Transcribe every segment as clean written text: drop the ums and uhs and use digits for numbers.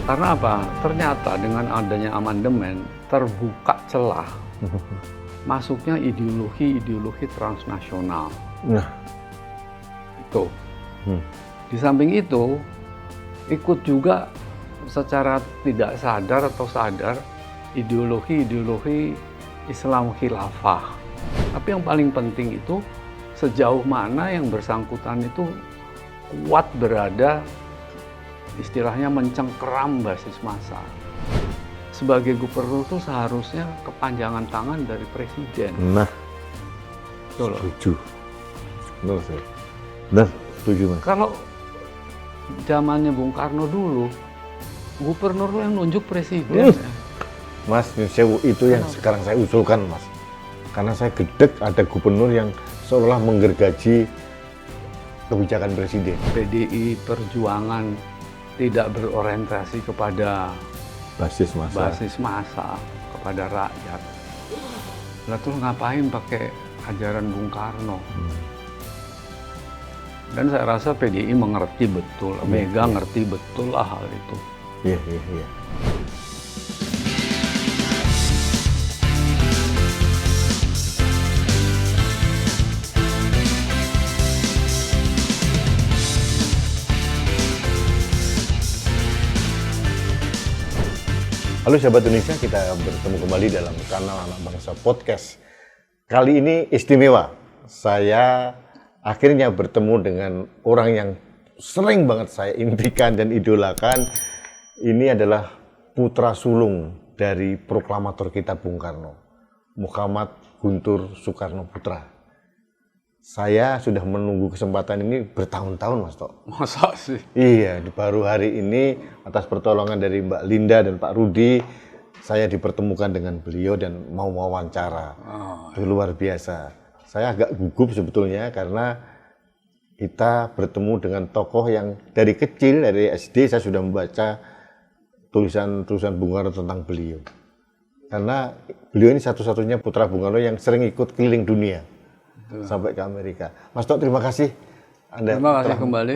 Karena apa? Ternyata dengan adanya amandemen terbuka celah masuknya ideologi transnasional. Nah, Itu. Di samping itu ikut juga secara tidak sadar atau sadar ideologi Islam khilafah. Tapi yang paling penting itu sejauh mana yang bersangkutan itu kuat berada istilahnya mencengkeram basis massa. Sebagai gubernur itu seharusnya kepanjangan tangan dari presiden. nah, Betul. setuju. Benar saya. Benar, setuju Mas. Kalau zamannya Bung Karno dulu, gubernur yang nunjuk presiden. Mas, itu yang sekarang saya usulkan Mas. Karena saya gedek ada gubernur yang seolah menggergaji kebijakan presiden. PDI Perjuangan tidak berorientasi kepada Basis massa. kepada rakyat. Lah terus ngapain pakai ajaran Bung Karno? Dan saya rasa PDI mengerti betul, Mega ngerti betul lah hal itu. Iya. Halo sahabat Indonesia, kita bertemu kembali dalam kanal Anak Bangsa Podcast. Kali ini istimewa. Saya akhirnya bertemu dengan orang yang sering banget saya impikan dan idolakan. Ini adalah putra sulung dari proklamator kita Bung Karno, Muhammad Guntur Soekarno Putra. Saya sudah menunggu kesempatan ini bertahun-tahun Mas Tok. Masa sih? Iya, baru hari ini atas pertolongan dari Mbak Linda dan Pak Rudi, saya dipertemukan dengan beliau dan mau wawancara. Itu luar biasa. Saya agak gugup sebetulnya karena kita bertemu dengan tokoh yang dari kecil, dari SD saya sudah membaca tulisan-tulisan Bung Karno tentang beliau. Karena beliau ini satu-satunya putra Bung Karno yang sering ikut keliling dunia. Sampai ke Amerika. Mas Tok, terima kasih Anda Terima kasih kembali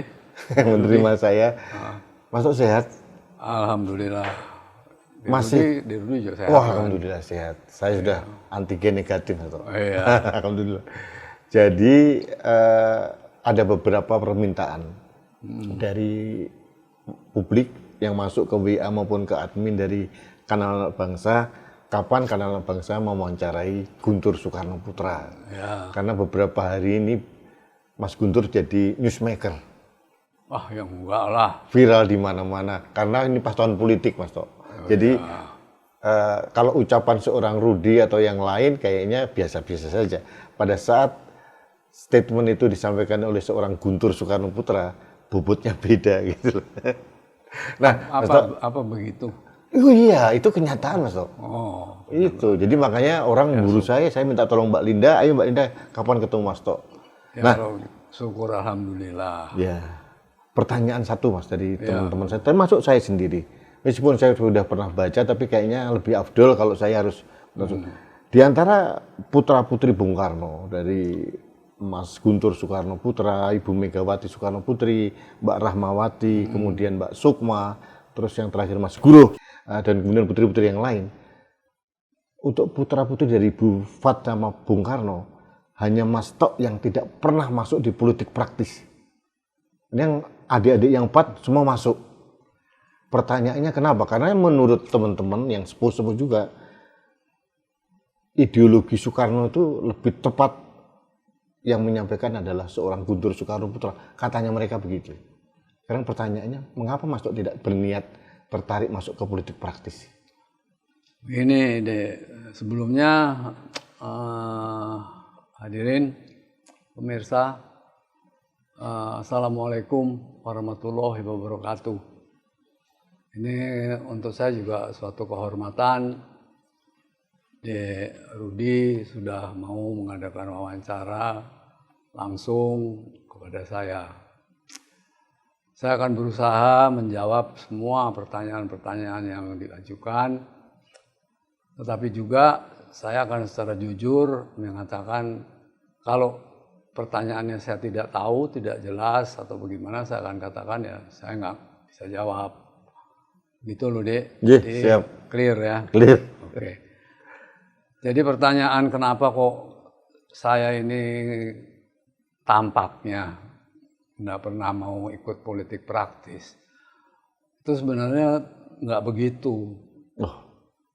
menerima saya. Mas Tok sehat? Alhamdulillah. Masih? Di Rudi juga sehat. Wah, alhamdulillah sehat. Saya sudah antigen negatif, Mas Tok. Iya. Alhamdulillah. Jadi ada beberapa permintaan dari publik yang masuk ke WA maupun ke admin dari kanal Anak Bangsa. Kapan kanal Anak Bangsa mewawancarai Guntur Soekarno Putra? Ya. Karena beberapa hari ini Mas Guntur jadi newsmaker, Wah, yang enggak lah. viral di mana-mana. Karena ini pas tahun politik, Mas Tok. Jadi kalau ucapan seorang Rudi atau yang lain kayaknya biasa-biasa saja. Pada saat statement itu disampaikan oleh seorang Guntur Soekarno Putra, bobotnya beda gitu. Nah, Mas Tok, Apa begitu? oh iya, itu kenyataan Mas Tok. Oh, Itu, jadi makanya orang memburu saya minta tolong Mbak Linda, ayo Mbak Linda, kapan ketemu Mas Tok? ya Nah, syukur alhamdulillah. ya, pertanyaan satu Mas dari teman-teman saya, termasuk saya sendiri. Meskipun saya sudah pernah baca, tapi kayaknya lebih afdol kalau saya harus di antara putra-putri Bung Karno, dari Mas Guntur Soekarno Putra, Ibu Megawati Soekarno Putri, Mbak Rahmawati, kemudian Mbak Sukma, terus yang terakhir Mas Guru, dan kemudian putri-putri yang lain. Untuk putra-putri dari Ibu Fat sama Bung Karno, hanya Mas Tok yang tidak pernah masuk di politik praktis. Yang adik-adik yang 4 semua masuk. Pertanyaannya kenapa? Karena menurut teman-teman yang sepuh-sepuh juga, ideologi Soekarno itu lebih tepat yang menyampaikan adalah seorang Guntur Soekarno Putra. Katanya mereka begitu. Sekarang pertanyaannya, mengapa Mas Tok tidak berniat tertarik masuk ke politik praktis? Ini sebelumnya hadirin pemirsa, Assalamualaikum warahmatullahi wabarakatuh. Ini untuk saya juga suatu kehormatan. Rudi sudah mau mengadakan wawancara langsung kepada saya. Saya akan berusaha menjawab semua pertanyaan-pertanyaan yang diajukan. Tetapi juga saya akan secara jujur mengatakan kalau pertanyaannya saya tidak tahu, tidak jelas atau bagaimana, saya akan katakan ya saya nggak bisa jawab. Gitu loh, Dek. Iya, Jadi, siap. clear ya. Clear. Oke. Jadi pertanyaan kenapa kok saya ini tampaknya nggak pernah mau ikut politik praktis, itu sebenarnya nggak begitu. Oh,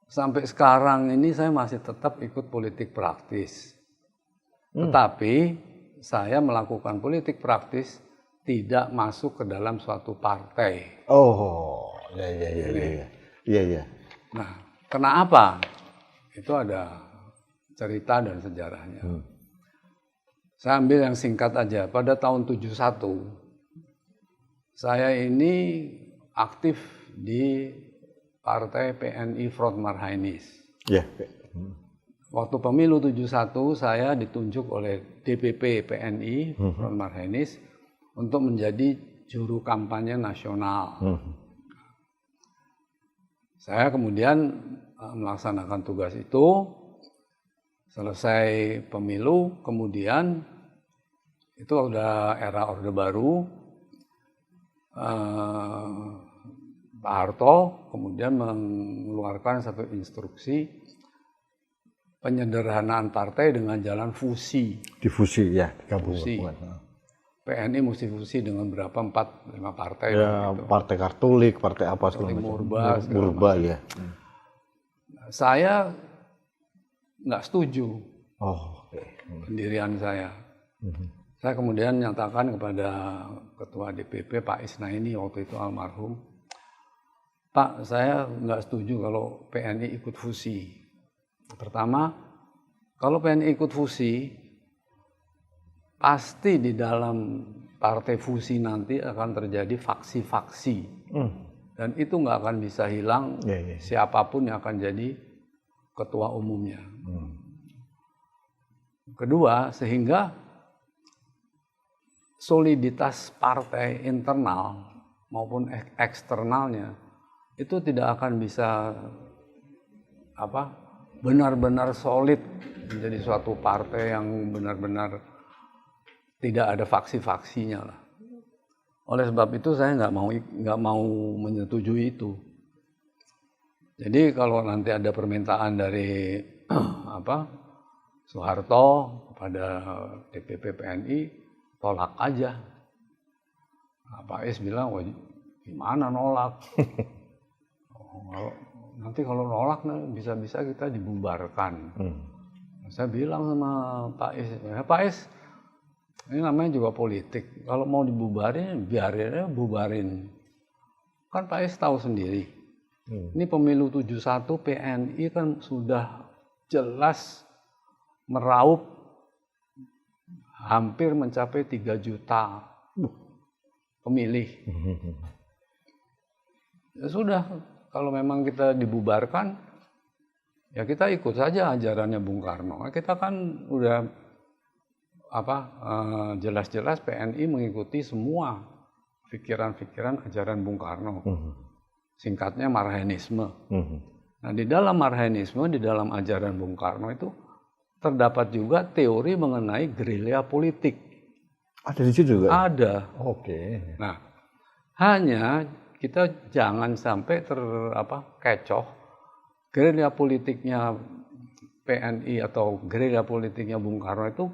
Sampai sekarang ini saya masih tetap ikut politik praktis. Tetapi saya melakukan politik praktis tidak masuk ke dalam suatu partai. oh, ya. Iya, iya. Nah, kenapa? Itu ada cerita dan sejarahnya. Saya ambil yang singkat aja. Pada tahun 71, saya ini aktif di Partai PNI Front Marhainis. Iya. Waktu pemilu 71 saya ditunjuk oleh DPP PNI Front Marhainis untuk menjadi juru kampanye nasional. Saya kemudian melaksanakan tugas itu, selesai pemilu, kemudian itu udah era Orde Baru, Pak Harto kemudian mengeluarkan satu instruksi penyederhanaan partai dengan jalan fusi. Difusi ya, digabung. Fusi. PNI mesti fusi dengan berapa? 4-5 partai. Ya, gitu. partai Katolik, partai apa segala macam. Murba, segala Murba ya. Saya nggak setuju Oh, oke. pendirian saya. Saya kemudian nyatakan kepada Ketua DPP Pak Isnaini waktu itu almarhum, Pak, saya nggak setuju kalau PNI ikut fusi. Pertama, kalau PNI ikut fusi, pasti di dalam partai fusi nanti akan terjadi faksi-faksi. Dan itu nggak akan bisa hilang siapapun yang akan jadi ketua umumnya. Kedua, sehingga soliditas partai internal maupun eksternalnya itu tidak akan bisa benar-benar solid menjadi suatu partai yang benar-benar tidak ada faksi-faksinya lah. Oleh sebab itu saya nggak mau menyetujui itu. Jadi kalau nanti ada permintaan dari Soeharto kepada DPP PNI, tolak aja. Nah, Pak S bilang, wah, gimana nolak? Nanti kalau nolak bisa-bisa kita dibubarkan. Saya bilang sama Pak S, ya, Pak S, ini namanya juga politik. Kalau mau dibubarin, biarin aja bubarin. Kan Pak S tahu sendiri. Ini pemilu 71 PNI kan sudah jelas meraup hampir mencapai 3 juta pemilih. Ya sudah, kalau memang kita dibubarkan, ya kita ikut saja ajarannya Bung Karno. Kita kan udah jelas-jelas PNI mengikuti semua pikiran-pikiran ajaran Bung Karno. Singkatnya Marhainisme. Nah, di dalam Marhainisme, di dalam ajaran Bung Karno itu terdapat juga teori mengenai gerilya politik. Ada di situ juga? Ada. Oke. Nah, hanya kita jangan sampai kecoh gerilya politiknya PNI atau gerilya politiknya Bung Karno itu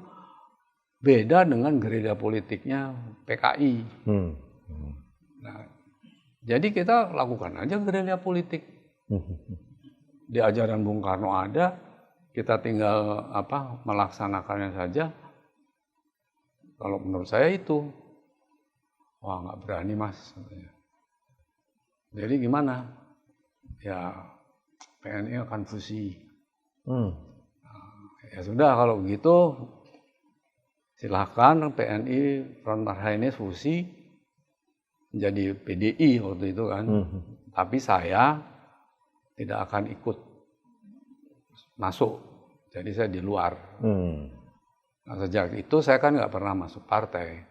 beda dengan gerilya politiknya PKI. Nah, jadi kita lakukan aja gerilya politik. Di ajaran Bung Karno ada, kita tinggal melaksanakannya saja. Kalau menurut saya itu, wah nggak berani Mas. Jadi gimana? Ya PNI akan fusi. Nah, ya sudah kalau begitu, silahkan PNI Front Marhainis fusi menjadi PDI waktu itu kan. Tapi saya tidak akan ikut masuk. Jadi saya di luar. Nah, sejak itu saya kan nggak pernah masuk partai.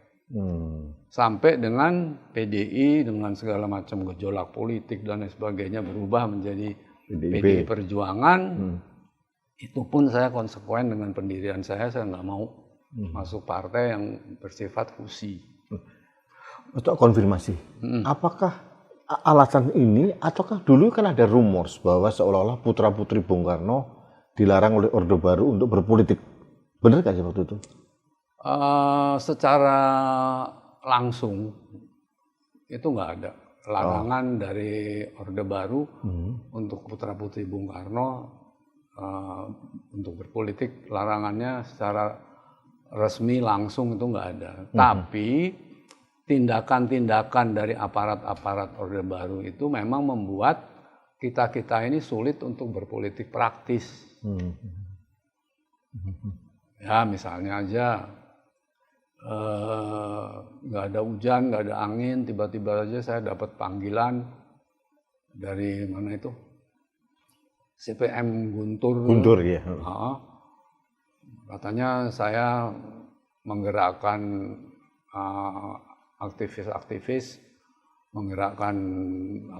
Sampai dengan PDI dengan segala macam gejolak politik dan lain sebagainya berubah menjadi PDI Perjuangan. Itu pun saya konsekuen dengan pendirian saya nggak mau masuk partai yang bersifat fusi. Untuk konfirmasi, apakah alasan ini ataukah dulu kan ada rumors bahwa seolah-olah putra-putri Bung Karno dilarang oleh Orde Baru untuk berpolitik. Benar nggak sih waktu itu? Secara langsung itu nggak ada larangan dari Orde Baru untuk putra-putri Bung Karno untuk berpolitik. Larangannya secara resmi langsung itu nggak ada. Tapi tindakan-tindakan dari aparat-aparat Orde Baru itu memang membuat kita-kita ini sulit untuk berpolitik praktis. Ya misalnya aja nggak ada hujan, nggak ada angin, tiba-tiba aja saya dapat panggilan dari mana itu CPM Guntur. Guntur ya. Katanya saya menggerakkan aktivis-aktivis, menggerakkan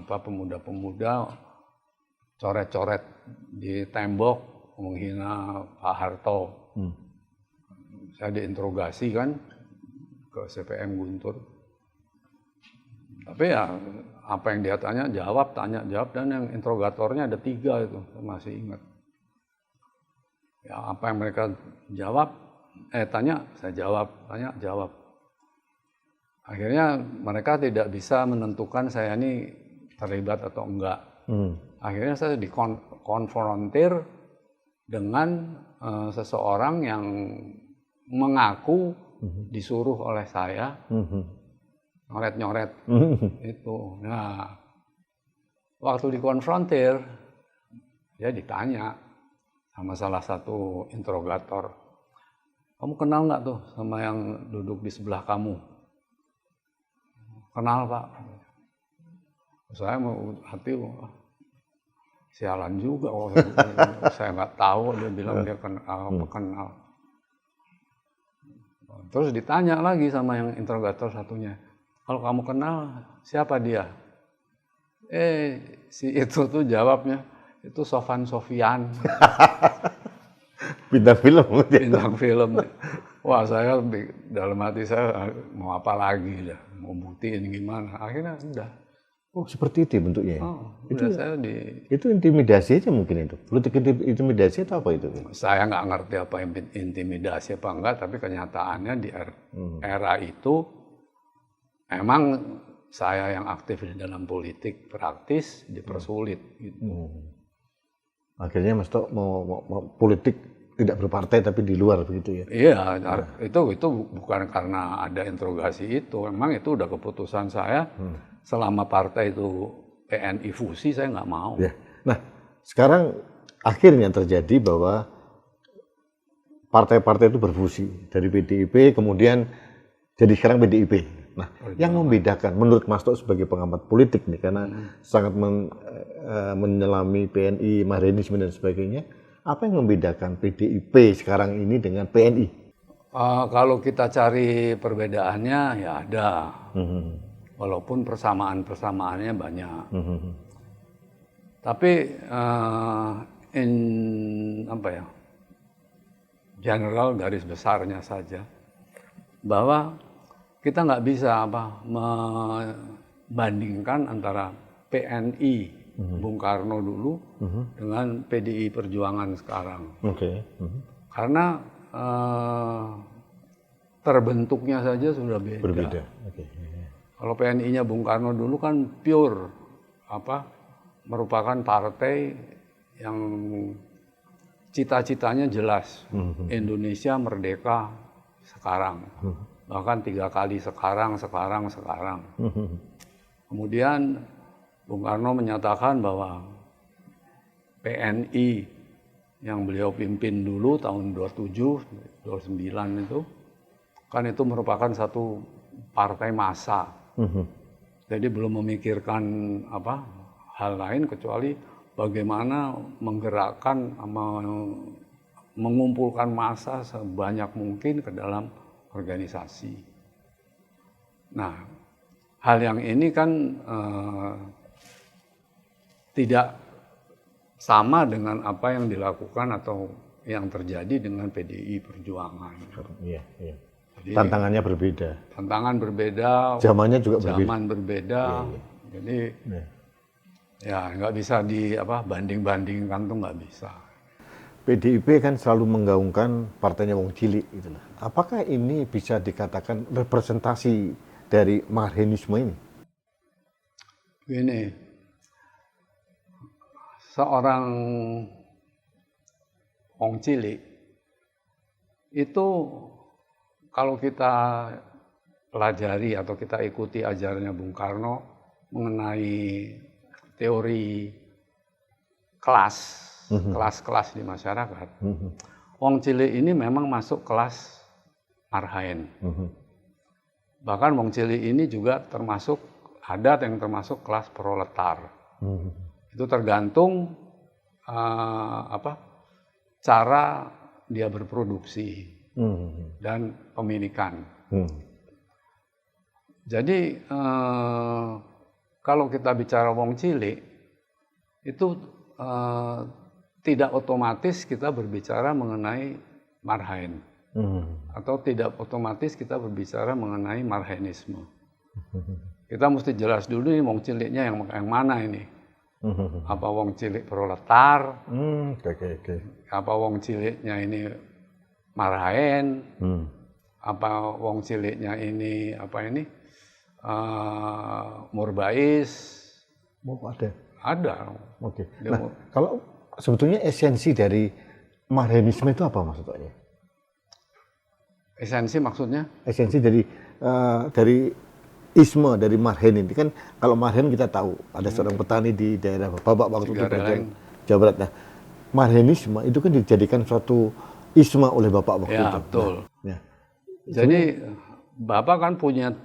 pemuda-pemuda, coret-coret di tembok menghina Pak Harto. Saya diinterogasi kan ke CPM Guntur. Tapi ya apa yang dia tanya jawab, dan yang interrogatornya ada 3 itu, saya masih ingat. Ya apa yang mereka jawab, tanya saya jawab, tanya jawab. Akhirnya mereka tidak bisa menentukan saya ini terlibat atau enggak. Akhirnya saya dikonfrontir dengan seseorang yang mengaku disuruh oleh saya nyoret-nyoret itu. Nah, waktu dikonfrontir, dia ditanya sama salah satu interrogator, kamu kenal nggak tuh sama yang duduk di sebelah kamu? Kenal Pak. Saya mau hati, sialan juga. Saya nggak tahu, dia bilang dia kenal. Terus ditanya lagi sama yang interrogator satunya, kalau kamu kenal siapa dia? Si itu tuh jawabnya, itu Sofan Sofyan. Bintang film. Bintang film. Wah saya dalam hati saya mau apa lagi dah, mau buktiin gimana? Akhirnya udah. Oh seperti itu bentuknya. Itu saya itu intimidasi aja mungkin itu. Politik intimidasi atau apa itu? Saya nggak ngerti apa intimidasi apa enggak, tapi kenyataannya di era itu emang saya yang aktif di dalam politik praktis dipersulit. Gitu. Akhirnya Mas Tok mau politik tidak berpartai tapi di luar begitu ya? Iya, itu bukan karena ada interogasi itu, memang itu udah keputusan saya. Selama partai itu PNI fusi, saya nggak mau. Ya. Nah, sekarang akhirnya terjadi bahwa partai-partai itu berfusi dari PDIP, kemudian jadi sekarang PDIP. Nah, yang membedakan menurut Mas Tok sebagai pengamat politik nih, karena sangat menyelami PNI, Marxisme dan sebagainya, apa yang membedakan PDIP sekarang ini dengan PNI? Kalau kita cari perbedaannya, ya ada. Walaupun persamaan-persamaannya banyak. Tapi general garis besarnya saja bahwa kita nggak bisa membandingkan antara PNI Bung Karno dulu dengan PDI Perjuangan sekarang. Karena terbentuknya saja sudah beda. Berbeda. Kalau PNI-nya Bung Karno dulu kan pure merupakan partai yang cita-citanya jelas, Indonesia merdeka sekarang, bahkan 3 kali sekarang. Kemudian Bung Karno menyatakan bahwa PNI yang beliau pimpin dulu tahun 27, 29 itu, kan itu merupakan satu partai massa. Jadi belum memikirkan hal lain kecuali bagaimana menggerakkan, mengumpulkan massa sebanyak mungkin ke dalam organisasi. Nah, hal yang ini kan tidak sama dengan apa yang dilakukan atau yang terjadi dengan PDI Perjuangan. Iya. Jadi, tantangannya berbeda. Tantangan berbeda. Zamannya juga berbeda. Zaman berbeda. Jadi Ya. ya nggak bisa banding-bandingkan tuh nggak bisa. PDIP kan selalu menggaungkan partainya wong cilik gitu lah. Apakah ini bisa dikatakan representasi dari marhenisme ini? Begini, seorang wong cilik itu kalau kita pelajari atau kita ikuti ajarannya Bung Karno mengenai teori kelas-kelas di masyarakat, wong cilik ini memang masuk kelas marhaen. Bahkan wong cilik ini juga termasuk yang termasuk kelas proletar. Itu tergantung cara dia berproduksi dan pemilikan. Jadi kalau kita bicara wong cilik itu tidak otomatis kita berbicara mengenai marhaen atau tidak otomatis kita berbicara mengenai marhaenisme. Kita mesti jelas dulu nih wong ciliknya yang mana ini. Apa wong cilik proletar? Apa wong ciliknya ini marhaen? Apa wong ciliknya ini murbais? Ada. Ada. Oke. Nah, kalau sebetulnya esensi dari marhenisme itu apa maksudnya? Esensi maksudnya? Esensi dari isme dari marhen ini kan, kalau marhen kita tahu ada seorang petani di daerah Bapak waktu itu berjalan Jawa Barat. Nah, marhenisme itu kan dijadikan suatu isme oleh Bapak waktu itu. Betul. Nah, jadi Bapak kan punya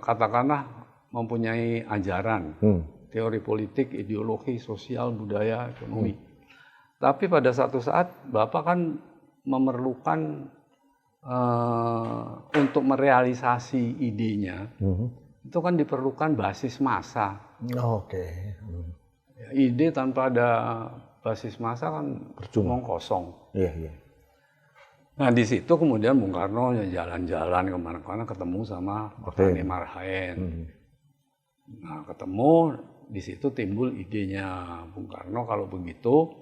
katakanlah mempunyai ajaran, teori politik, ideologi, sosial, budaya, ekonomi. Tapi pada satu saat Bapak kan memerlukan untuk merealisasi idenya, itu kan diperlukan basis massa. Ide tanpa ada basis massa kan percuma, kosong. Iya. Nah di situ kemudian Bung Karno jalan-jalan kemana-mana ketemu sama petani marhaen. Nah ketemu di situ timbul idenya Bung Karno, kalau begitu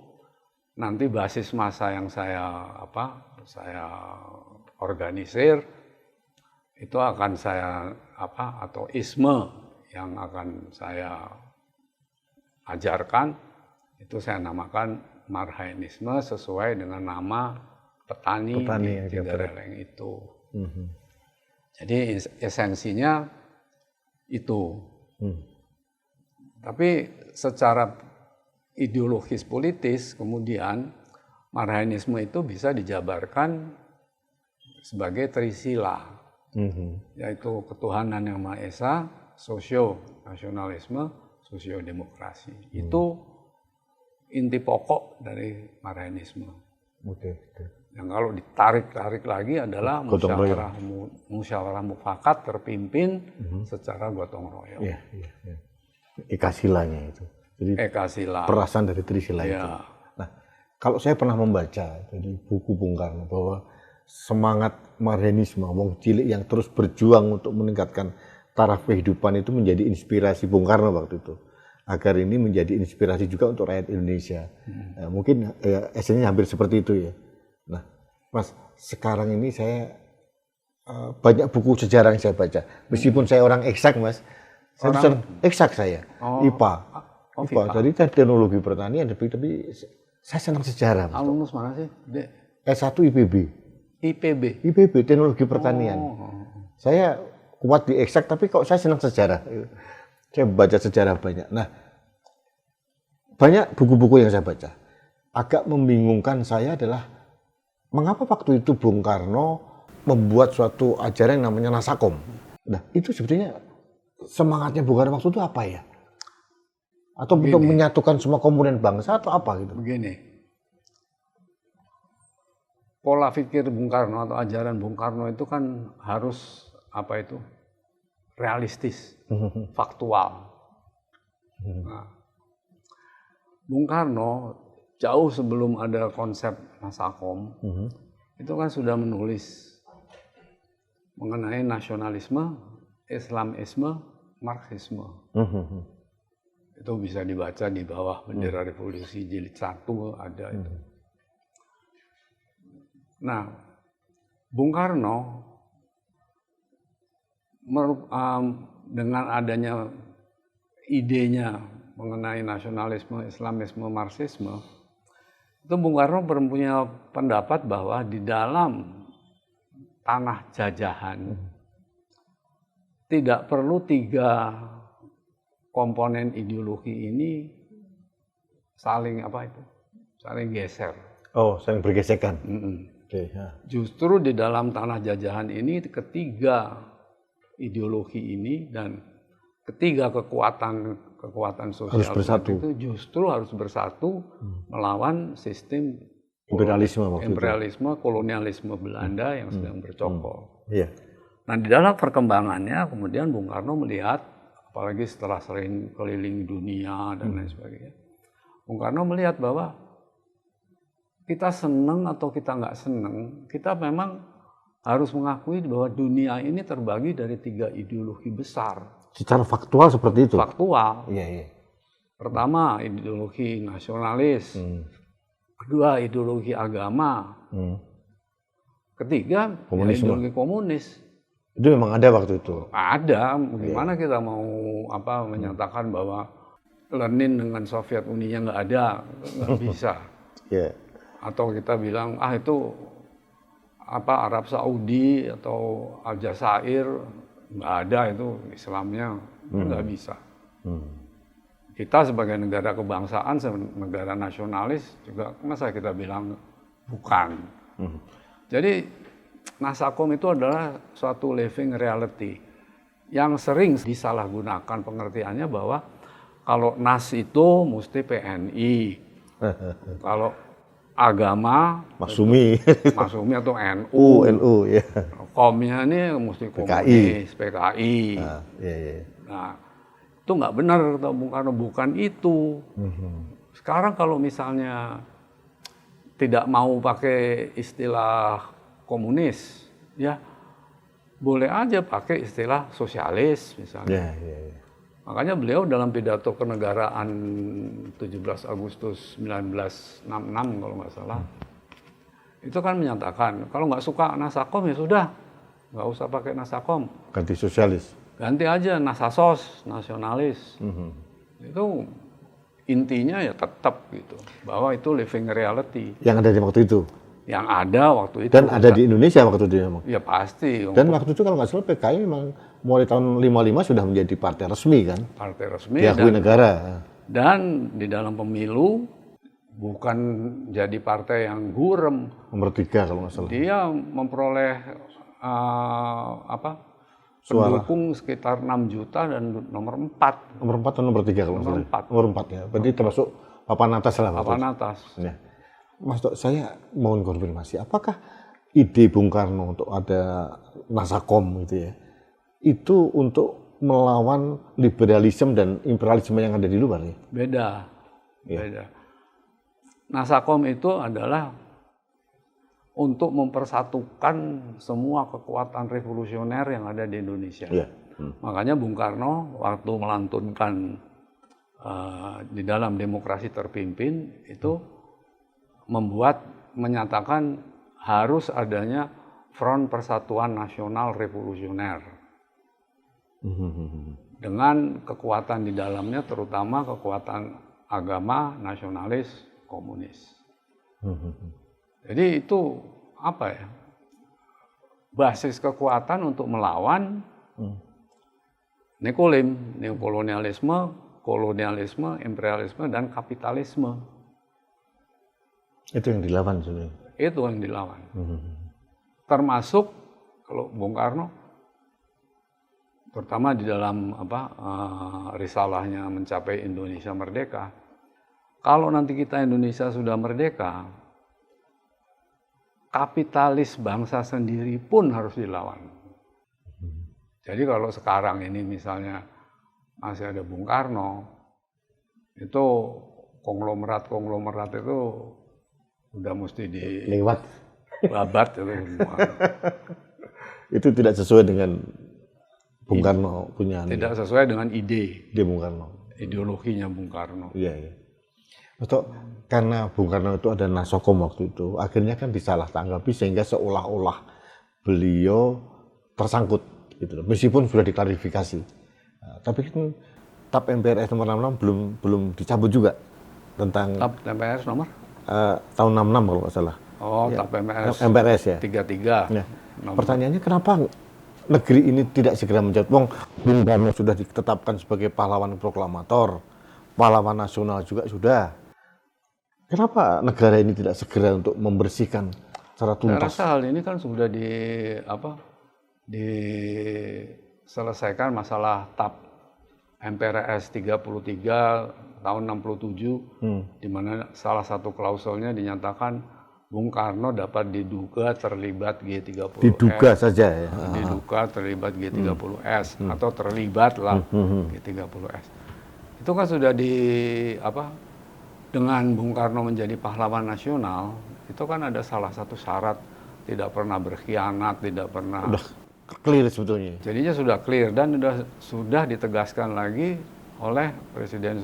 nanti basis massa yang saya organisir itu akan saya atau isme yang akan saya ajarkan itu saya namakan marhaenisme sesuai dengan nama petani di Tigareleng itu. Jadi esensinya itu. Tapi secara ideologis politis kemudian marhaenisme itu bisa dijabarkan sebagai trisila, yaitu ketuhanan yang Maha Esa, sosio-nasionalisme, sosio-demokrasi. Itu inti musyawarah dari marhaenisme. Yang kalau ditarik lagi adalah musyawarah mufakat terpimpin secara gotong royong. Iya. Eka silanya itu. Jadi Eka sila. Perasan dari trisila itu. Nah, kalau saya pernah membaca dari buku Bung Karno bahwa semangat marhaenisme, wong cilik yang terus berjuang untuk meningkatkan taraf kehidupan itu menjadi inspirasi Bung Karno waktu itu. Agar ini menjadi inspirasi juga untuk rakyat Indonesia. Mungkin esensinya hampir seperti itu ya. Nah, Mas, sekarang ini saya banyak buku sejarah yang saya baca. Meskipun saya orang eksak, Mas. Eksak saya. IPA. IPA. Jadi teknologi pertanian, tapi saya senang sejarah. Alumnus mana sih? S1 IPB. IPB, teknologi pertanian. Saya kuat di eksak, tapi kok saya senang sejarah. Saya baca sejarah banyak. Nah, banyak buku-buku yang saya baca. Agak membingungkan saya adalah mengapa waktu itu Bung Karno membuat suatu ajaran yang namanya Nasakom. Nah, itu sebetulnya semangatnya Bung Karno waktu itu apa ya? Atau untuk menyatukan semua komponen bangsa atau apa gitu? Begini, pola pikir Bung Karno atau ajaran Bung Karno itu kan harus realistis, faktual. Nah, Bung Karno jauh sebelum ada konsep Nasakom, itu kan sudah menulis mengenai nasionalisme, Islamisme, Marxisme. Itu bisa dibaca di bawah Bendera Revolusi jilid 1 ada itu. Nah, Bung Karno dengan adanya idenya mengenai nasionalisme, Islamisme, Marxisme, itu Bung Karno punya pendapat bahwa di dalam tanah jajahan tidak perlu 3 komponen ideologi ini saling geser. Oh, saling bergesekan. Okay, ya. Justru di dalam tanah jajahan ini ketiga ideologi ini dan ketiga kekuatan sosial itu justru harus bersatu melawan sistem imperialisme kolonialisme Belanda yang sedang bercokol. Iya. Nah, di dalam perkembangannya kemudian Bung Karno melihat, apalagi setelah sering keliling dunia dan lain sebagainya, Bung Karno melihat bahwa kita senang atau kita nggak senang, kita memang harus mengakui bahwa dunia ini terbagi dari 3 ideologi besar. Secara faktual seperti itu? Faktual. Iya. Pertama, ideologi nasionalis. Kedua, ideologi agama. Ketiga, ideologi komunis. Itu memang ada waktu itu? Ada. Bagaimana kita mau menyatakan bahwa Lenin dengan Soviet Uninya nggak ada? Nggak bisa. Yeah. Atau kita bilang, itu Arab Saudi atau Aljazair, nggak ada itu Islamnya, nggak bisa. Kita sebagai negara kebangsaan, negara nasionalis juga masa kita bilang bukan. Jadi Nasakom itu adalah suatu living reality yang sering disalahgunakan pengertiannya bahwa kalau Nas itu mesti PNI, kalau agama Maksumi atau NU, ya. Komnya ini mesti komunis, PKI. Nah, itu nggak benar Bung Karno, bukan itu. Sekarang kalau misalnya tidak mau pakai istilah komunis, ya boleh aja pakai istilah sosialis misalnya. Makanya beliau dalam pidato kenegaraan 17 Agustus 1966 kalau nggak salah, itu kan menyatakan kalau nggak suka Nasakom ya sudah, nggak usah pakai Nasakom. Ganti sosialis. Ganti aja Nasasos, nasionalis. Itu intinya ya tetap gitu, bahwa itu living reality. Yang ada di waktu itu? Yang ada waktu itu. Dan ada di Indonesia waktu itu memang? Ya pasti. Dan waktu itu kalau nggak salah PKI memang mulai tahun 55 sudah menjadi partai resmi kan? Partai resmi. Diakui negara. Dan di dalam pemilu bukan jadi partai yang gurem. Nomor 3 kalau nggak salah. Dia memperoleh pendukung sekitar 6 juta dan nomor 4. Nomor 4 atau nomor 3 kalau nggak salah? Nomor 4 ya. Berarti termasuk papan atas lah. Papan atas. Ya. Mas Tok, saya mohon konfirmasi, apakah ide Bung Karno untuk ada Nasakom gitu ya, itu untuk melawan liberalisme dan imperialisme yang ada di luar ya? Beda. Nasakom itu adalah untuk mempersatukan semua kekuatan revolusioner yang ada di Indonesia. Makanya Bung Karno waktu melantunkan di dalam demokrasi terpimpin itu menyatakan harus adanya Front Persatuan Nasional Revolusioner dengan kekuatan di dalamnya, terutama kekuatan agama, nasionalis, komunis. Jadi itu basis kekuatan untuk melawan neokolonialisme, kolonialisme, imperialisme, dan kapitalisme. Itu yang dilawan sebenarnya. Itu yang dilawan. Termasuk kalau Bung Karno, terutama di dalam risalahnya Mencapai Indonesia Merdeka. Kalau nanti kita Indonesia sudah merdeka, kapitalis bangsa sendiri pun harus dilawan. Jadi kalau sekarang ini misalnya masih ada Bung Karno, itu konglomerat itu udah mesti lewat babat itu semua. Itu tidak sesuai dengan Bung Karno punya tidak sesuai dengan ide, dia Bung Karno. ideologinya Bung Karno. Iya, iya. Atau karena Bung Karno itu ada Nasokom waktu itu, akhirnya kan disalah tanggapi sehingga seolah-olah beliau tersangkut gitu loh. Meskipun sudah diklarifikasi. Nah, tapi kan TAP MPRS nomor 66 belum dicabut juga tentang TAP MPRS nomor? Tahun 66 kalau nggak salah. Oh, Ya, TAP MPRS MPRS ya. 33. Ya. Pertanyaannya kenapa negeri ini tidak segera menjawab? Wong Bung Karno sudah ditetapkan sebagai pahlawan proklamator, pahlawan nasional juga sudah. Kenapa negara ini tidak segera untuk membersihkan secara Saya tuntas? rasa hal ini kan sudah diselesaikan masalah TAP MPRS 33 tahun 67, di mana salah satu klausulnya dinyatakan Bung Karno dapat diduga terlibat G30S. Diduga saja ya. Diduga terlibat G30S atau terlibat lah G30S. Itu kan sudah dengan Bung Karno menjadi pahlawan nasional, itu kan ada salah satu syarat tidak pernah berkhianat, tidak pernah. Udah clear sebetulnya. Jadinya sudah clear dan sudah ditegaskan lagi oleh Presiden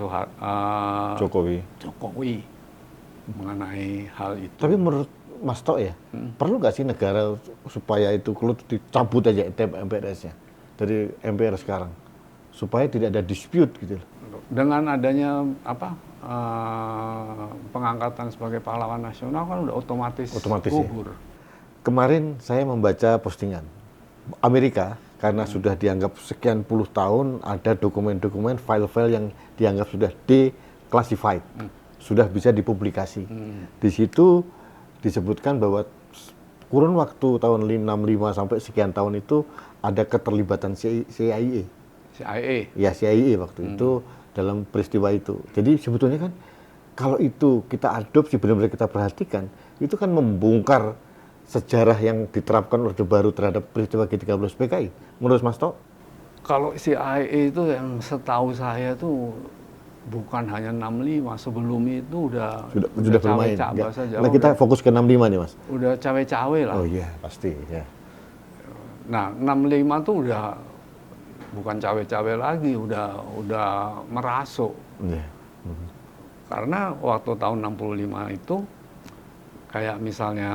Jokowi mengenai hal itu. Tapi menurut Mas Tok ya, perlu nggak sih negara supaya itu kalau dicabut aja MPRS-nya dari MPR sekarang, supaya tidak ada dispute gitu loh. Dengan adanya pengangkatan sebagai pahlawan nasional kan udah otomatis gugur. Ya. Kemarin saya membaca postingan Amerika karena sudah dianggap sekian puluh tahun ada dokumen-dokumen, file-file yang dianggap sudah declassified, sudah bisa dipublikasi. Di situ disebutkan bahwa kurun waktu tahun 65 sampai sekian tahun itu ada keterlibatan CIA. Ya, CIA waktu itu dalam peristiwa itu. Jadi sebetulnya kan kalau itu kita adopsi, benar-benar kita perhatikan, itu kan membongkar sejarah yang diterapkan Orde Baru terhadap peristiwa G30 PKI. Menurut Mas Tok? Kalau CIA itu yang setahu saya tuh bukan hanya 65, sebelum itu udah bermain. cawe-cawe saja. Nah, kita fokus ke 65 nih, Mas. Udah cawe-cawe lah. Oh iya, pasti ya. Nah, 65 tuh udah bukan cawe-cawe lagi, udah merasuk. Yeah. Karena waktu tahun 65 itu kayak misalnya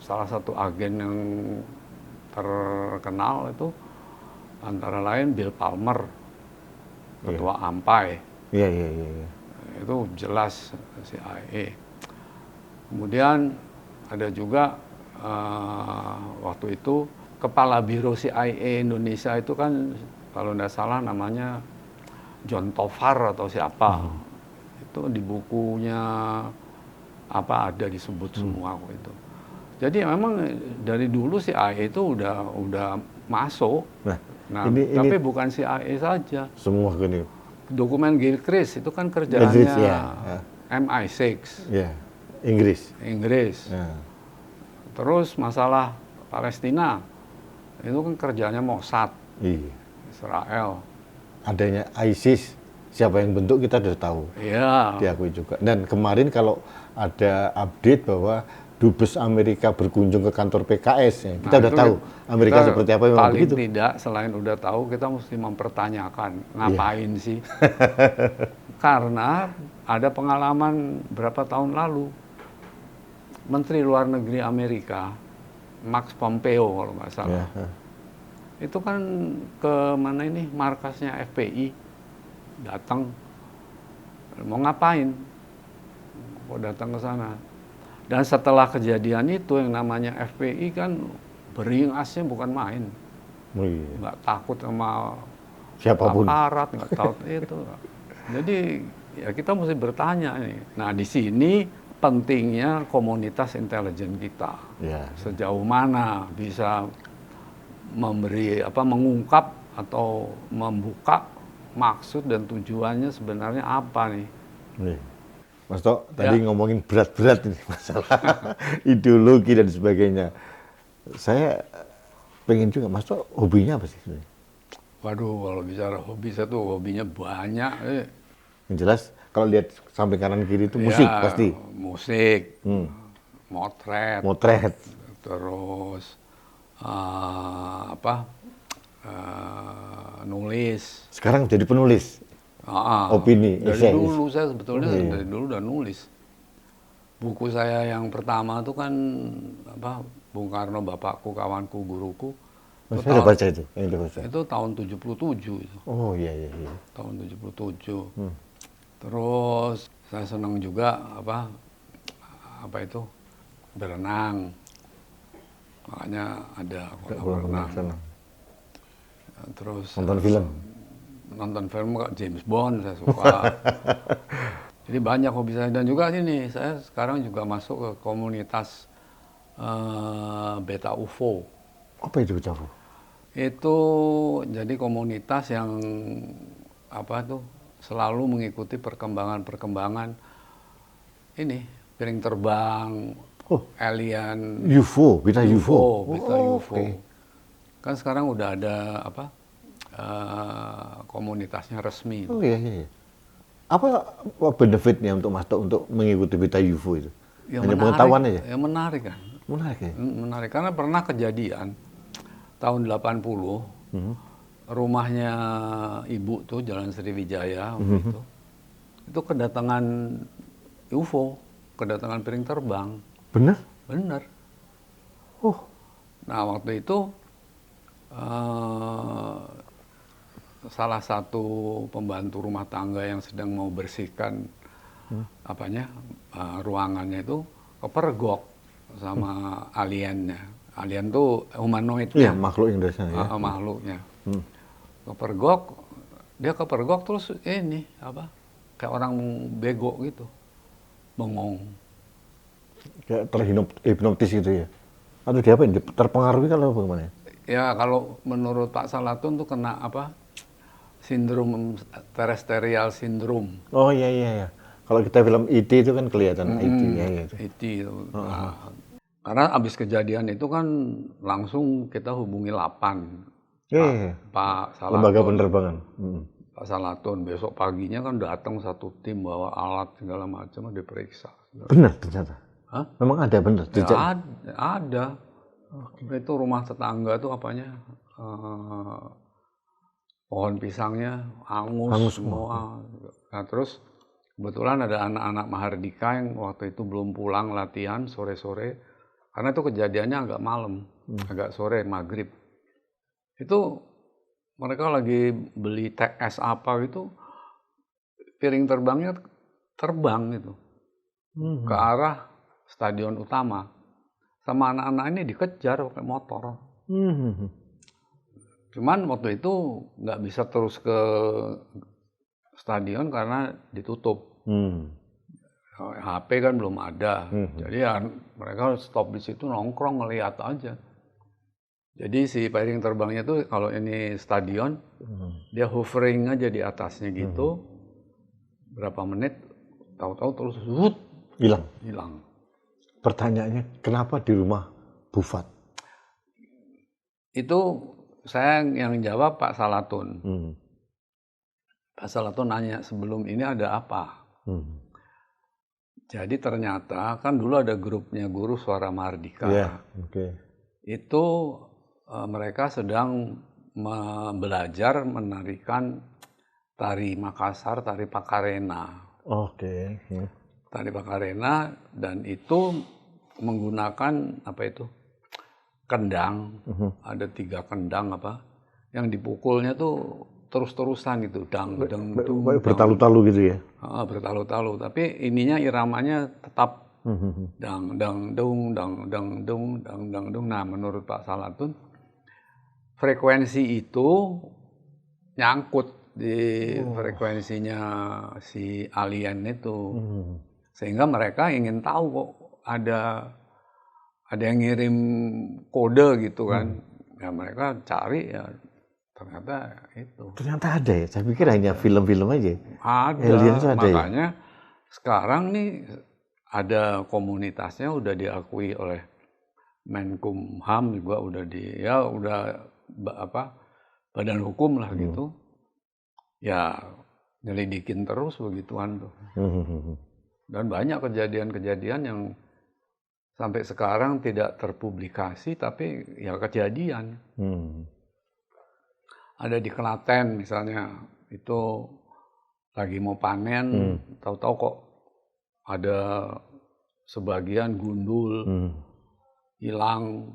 salah satu agen yang terkenal itu antara lain Bill Palmer, ketua AMPAI. Iya. Itu jelas CIA. Kemudian ada juga waktu itu Kepala Biro CIA Indonesia itu kan kalau tidak salah namanya John Tovar atau siapa. Itu di bukunya ada disebut semua itu. Jadi memang dari dulu CIA itu udah masuk. Nah, tapi bukan CIA saja. Semua gini. Dokumen Gilchrist itu kan kerjaannya MI6. Ya, Inggris. Ya. Terus masalah Palestina itu kan kerjanya Mossad, Israel. Adanya ISIS, siapa yang bentuk kita sudah tahu. Iya. Diakui juga. Dan kemarin kalau ada update bahwa Dubes Amerika berkunjung ke kantor PKS, ya, kita udah tahu Amerika seperti apa memang paling begitu. Tidak, selain udah tahu, kita mesti mempertanyakan ngapain sih. Karena ada pengalaman berapa tahun lalu, Menteri Luar Negeri Amerika, Max Pompeo kalau nggak salah, itu kan ke mana ini markasnya FPI, datang mau ngapain, kok datang ke sana. Dan setelah kejadian itu yang namanya FPI kan beringasnya bukan main, nggak takut sama siapapun, aparat, nggak takut itu. Jadi ya kita mesti bertanya nih. Nah di sini pentingnya komunitas intelijen kita, sejauh mana bisa mengungkap atau membuka maksud dan tujuannya sebenarnya apa nih. Mas Tok, tadi ngomongin berat-berat ini masalah ideologi dan sebagainya. Saya pengen juga, Mas Tok hobinya apa sih sebenarnya? Waduh, kalau bicara hobi saya tuh hobinya banyak. Yang jelas kalau lihat samping kanan kiri itu musik pasti. Musik, motret, terus nulis. Sekarang jadi penulis opini, Dari esai. dulu saya sebetulnya Oh, iya. dari dulu udah nulis. Buku saya yang pertama itu kan Bung Karno, Bapakku, Kawanku, Guruku. Oh, saya udah baca itu, yang udah baca. Itu tahun 77 itu. Oh iya iya iya. Tahun 77. Terus saya senang juga itu berenang. Makanya ada kolam renang. Sana. Terus Nonton film. nonton film James Bond saya suka. Jadi banyak hobi saya, dan juga sini saya sekarang juga masuk ke komunitas Beta UFO. Apa itu Cafu? Itu jadi komunitas yang selalu mengikuti perkembangan ini piring terbang, alien, UFO, Beta UFO. Beta UFO. Oke. Kan sekarang udah ada komunitasnya resmi. Oh iya iya. Apa benefitnya untuk masuk untuk mengikuti Beta UFO itu? Ya, Hanya menarik, pengetahuan aja. ya menarik kan. Menarik ya. Menarik karena pernah kejadian tahun 80 rumahnya ibu tuh Jalan Sriwijaya waktu itu kedatangan UFO, kedatangan piring terbang. Benar? Bener. Oh. Nah waktu itu salah satu pembantu rumah tangga yang sedang mau bersihkan ruangannya itu kepergok sama aliennya. Alien tuh humanoidnya. Iya, makhluk yang dari sana ya. Makhluknya. Kepergok, dia kepergok terus ini kayak orang bego gitu, bengong. Kayak terhipnotis gitu ya. Atau dia apa? Terpengaruhi kalau bagaimana? Ya kalau menurut Pak Salatun tuh kena sindrom terrestrial syndrome. Oh iya iya iya. Kalau kita film E.T. itu kan kelihatan E.T. ya itu. IT itu. Nah, karena abis kejadian itu kan langsung kita hubungi 8. Iya. Pak Salatun. Lembaga penerbangan. Pak Salatun besok paginya kan datang satu tim bawa alat segala macam diperiksa. Benar ternyata. Hah? Memang ada benar. Ya, ada. Itu rumah tetangga tuh pohon pisangnya hangus semua. Nah terus kebetulan ada anak-anak Mahardika yang waktu itu belum pulang latihan sore-sore, karena itu kejadiannya agak malam, agak sore maghrib. Itu mereka lagi beli es apa gitu, piring terbangnya terbang gitu ke arah stadion utama. Sama anak-anak ini dikejar pakai motor. Cuman waktu itu nggak bisa terus ke stadion karena ditutup. HP kan belum ada. Jadi ya mereka stop di situ nongkrong ngeliat aja. Jadi si piring terbangnya tuh kalau ini stadion, dia hovering aja di atasnya gitu. Berapa menit, tahu-tahu terus hilang. Pertanyaannya, kenapa di rumah Bufat? Itu saya yang jawab Pak Salatun. Pak Salatun nanya, sebelum ini ada apa? Jadi ternyata kan dulu ada grupnya Guru Suara Mahardika. Yeah, Itu mereka sedang belajar menarikan tari Makassar, tari Pakarena. Tari Pakarena, dan itu menggunakan kendang. Ada 3 kendang yang dipukulnya tuh terus-terusan gitu, dung. Bertalu-talu gitu ya? Bertalu-talu, tapi ininya iramanya tetap dang dang dung dang dang dung dang dang dung. Nah menurut Pak Salatun frekuensi itu nyangkut di frekuensinya si alien itu, sehingga mereka ingin tahu kok ada yang ngirim kode gitu kan. Ya mereka cari, ya ternyata itu. Ternyata ada ya, saya pikir hanya film-film aja. Ada, makanya ya. Sekarang nih ada komunitasnya udah diakui oleh Menkumham juga, udah badan hukum lah gitu. Ya nyelidikin terus begituan tuh. Dan banyak kejadian-kejadian yang sampai sekarang tidak terpublikasi, tapi ya kejadian. Ada di Klaten misalnya, itu lagi mau panen, tahu-tahu kok ada sebagian gundul, hilang,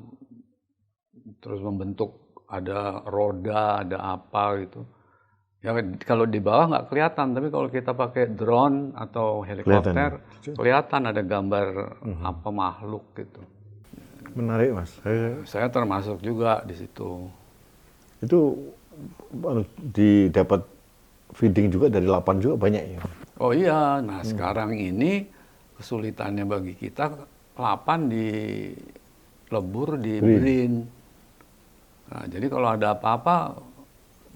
terus membentuk ada roda, ada apa gitu. Ya kalau di bawah nggak kelihatan, tapi kalau kita pakai drone atau helikopter, kelihatan ada gambar apa makhluk gitu. Menarik Mas. Saya termasuk juga di situ. Itu didapat feeding juga dari lapan juga banyak ya? Oh iya, nah sekarang ini kesulitannya bagi kita, lapan dilebur di BRIN. Nah, jadi kalau ada apa-apa,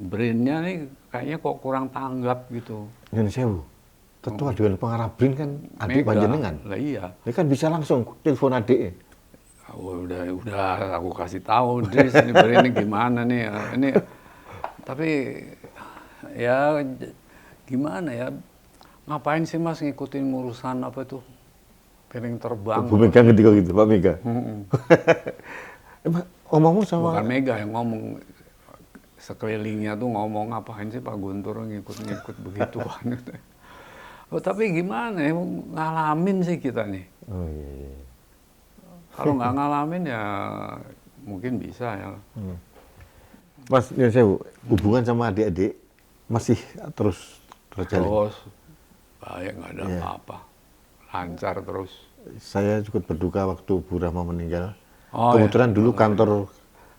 BRIN-nya nih kayaknya kok kurang tanggap gitu. Nyun sewu, ketua Dewan Pengarah BRIN kan adik panjenengan. Lah iya. Dia kan bisa langsung telepon adik. Udah aku kasih tahu, Dris ini BRIN ini gimana nih. Ini tapi ya gimana ya? Ngapain sih Mas ngikutin urusan apa itu? Piring terbang. Bu Mega ketika gitu, Pak Mega. Emang omongmu sama... Bukan Mega yang ngomong, sekelilingnya tuh ngomong, ngapain sih Pak Guntur ngikut-ngikut begituan. Oh, tapi gimana ya, ngalamin sih kita nih. Oh iya. Kalau nggak ngalamin ya mungkin bisa ya. Mas, nyun sewu, hubungan sama adik-adik masih terus terjalin? Terus, baik, nggak ada apa-apa. Lancar terus. Saya cukup berduka waktu Bu Rahma meninggal. Oh, kebetulan ya. dulu kantor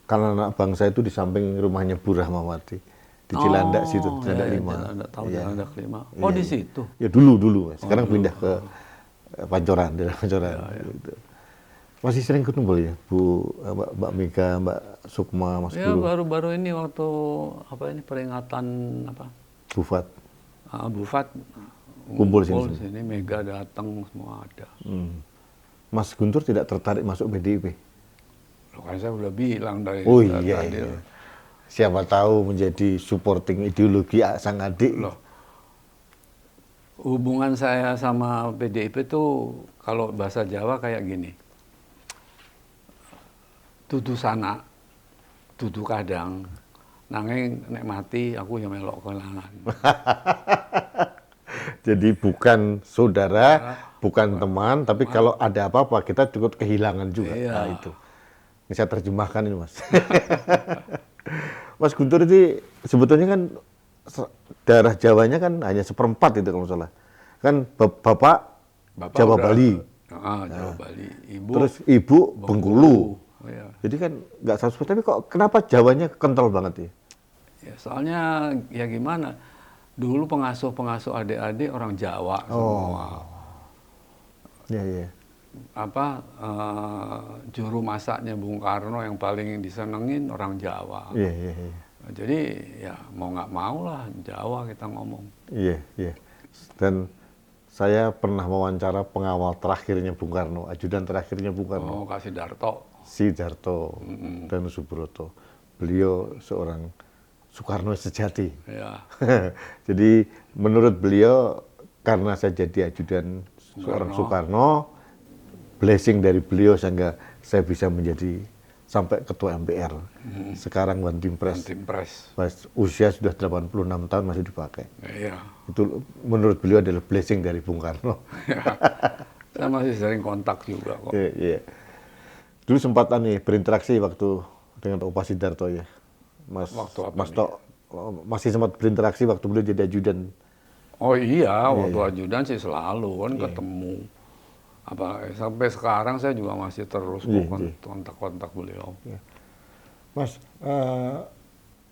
Anak Bangsa itu di samping rumahnya Bu Rahmawati di Cilandak situ, Cilandak 5. Cilandak tahu, Cilandak 5. Oh, di situ. Ya dulu. Sekarang pindah ke Pancoran, daerah Pancoran. Gitu. Masih sering ketemu ya, Bu, Mbak Mega, Mbak Sukma, Mas Ya, Guru. baru-baru ini waktu apa ini peringatan apa? Bufat. Bufat Kumpul sini. Mega datang, semua ada. Mas Guntur tidak tertarik masuk PDIP? Loh, kan saya udah bilang dari Oh tadi. iya. Siapa tahu menjadi supporting ideologi sang adik. Loh, hubungan saya sama PDIP itu kalau bahasa Jawa kayak gini. Dudu sana, dudu kadang, nanging nek mati aku yang melok kelangan. Jadi bukan saudara, bukan teman, tapi kalau ada apa-apa kita cukup kehilangan juga. Iya. Nah, itu. Ini saya terjemahkan ini Mas. Mas Guntur itu sebetulnya kan daerah Jawanya kan hanya 1/4 itu kalau salah. Kan Bapak Jawa Bali. Jawa Bali. Ibu terus Ibu Bengkulu. Iya. Jadi kan nggak 100%, tapi kok kenapa Jawanya kental banget ya? Ya, soalnya ya gimana? Dulu pengasuh adik-adik orang Jawa semua. Iya. Juru masaknya Bung Karno yang paling disenengin orang Jawa. Iya. Jadi ya mau nggak mau lah Jawa kita ngomong. Iya. Dan saya pernah wawancara pengawal terakhirnya Bung Karno, ajudan terakhirnya Bung Karno. Oh, Kak Sidarto. Sidarto dan Subroto. Beliau seorang Soekarno sejati. Ya. Jadi menurut beliau, karena saya jadi ajudan seorang Soekarno, blessing dari beliau sehingga saya bisa menjadi sampai ketua MPR. Sekarang One Team Press. Pas usia sudah 86 tahun masih dipakai. Iya. Itu menurut beliau adalah blessing dari Bung Karno. Ya. Saya masih sering kontak juga kok. Iya. Dulu sempat berinteraksi waktu dengan Pak Sidarto ya. Mas Tok masih sempat berinteraksi waktu beliau jadi ajudan. Oh iya, waktu ajudan sih selalu kan ketemu. Sampai sekarang saya juga masih terus kontak-kontak beliau.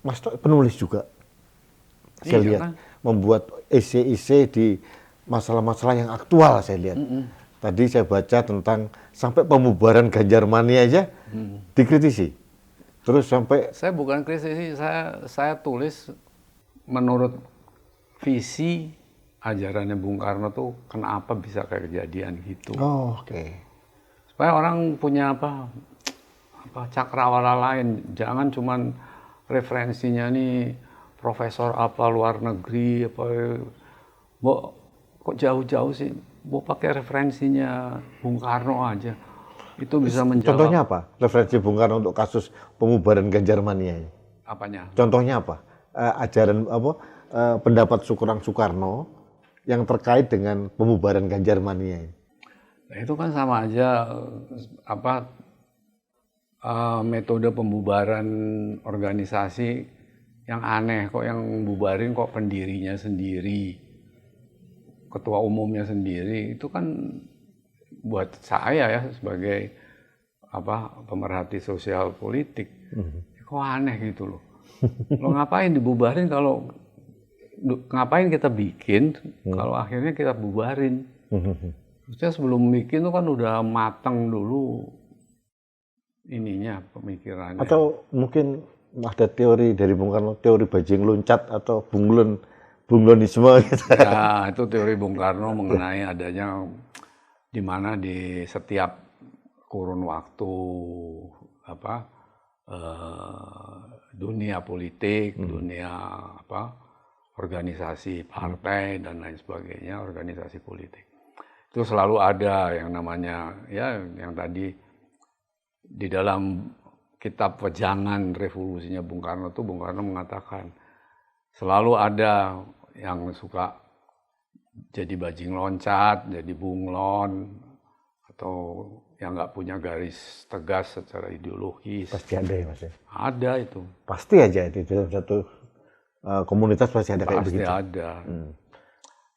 Mas Tok penulis juga. Saya lihat kan? Membuat esai-esai di masalah-masalah yang aktual saya lihat. Tadi saya baca tentang sampai pemubaran Ganjar Mania aja dikritisi. Terus sampai saya bukan kritisi, saya tulis menurut visi ajarannya Bung Karno tuh kenapa bisa kayak kejadian gitu. Oh, oke. Supaya orang punya apa cakrawala lain, jangan cuman referensinya nih profesor apa luar negeri kok jauh-jauh sih. Mau pakai referensinya Bung Karno aja. itu bisa menjawab. Contohnya apa? Referensi Bung Karno untuk kasus pemubaran Ganjar Mania ini. Apanya? Contohnya apa? Ajaran apa? Pendapat Soekarno yang terkait dengan pemubaran Ganjar Mania ini. Nah, itu kan sama aja metode pembubaran organisasi yang aneh kok, yang bubarin kok pendirinya sendiri, ketua umumnya sendiri. Itu kan buat saya ya sebagai pemerhati sosial politik, kok aneh gitu loh. Lo ngapain dibubarin kalau ngapain kita bikin kalau akhirnya kita bubarin? Maksudnya sebelum bikin itu kan udah matang dulu ininya, pemikirannya. Atau mungkin ada teori dari Bung Karno, teori bajing loncat atau bunglonisme gitu. Ya, itu teori Bung Karno mengenai adanya di mana di setiap kurun waktu dunia politik, dunia organisasi partai dan lain sebagainya, organisasi politik. Itu selalu ada yang namanya ya yang tadi di dalam kitab Wejangan Revolusinya Bung Karno itu Bung Karno mengatakan selalu ada yang suka jadi bajing loncat, jadi bunglon, atau yang nggak punya garis tegas secara ideologis. Pasti ada ya Mas ya? Ada itu. Pasti aja itu dalam satu komunitas pasti ada kayak begitu. Pasti ada.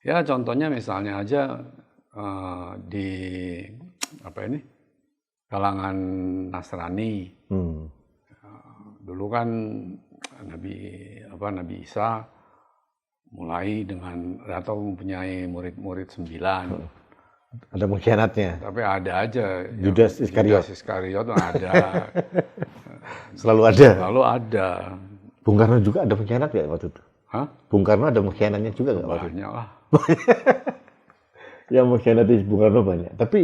Ya contohnya misalnya aja di kalangan Nasrani. Dulu kan Nabi Isa mulai dengan atau mempunyai murid-murid 9. Ada pengkhianatnya. Tapi ada aja. Judas Iskariot. Judas Iskariot ada. Selalu ada. Selalu ada. Bung Karno juga ada pengkhianat nggak waktu itu? Hah? Bung Karno ada pengkhianatnya juga nggak waktu itu? Banyak lah. Yang mengkhianati Bung Karno banyak. Tapi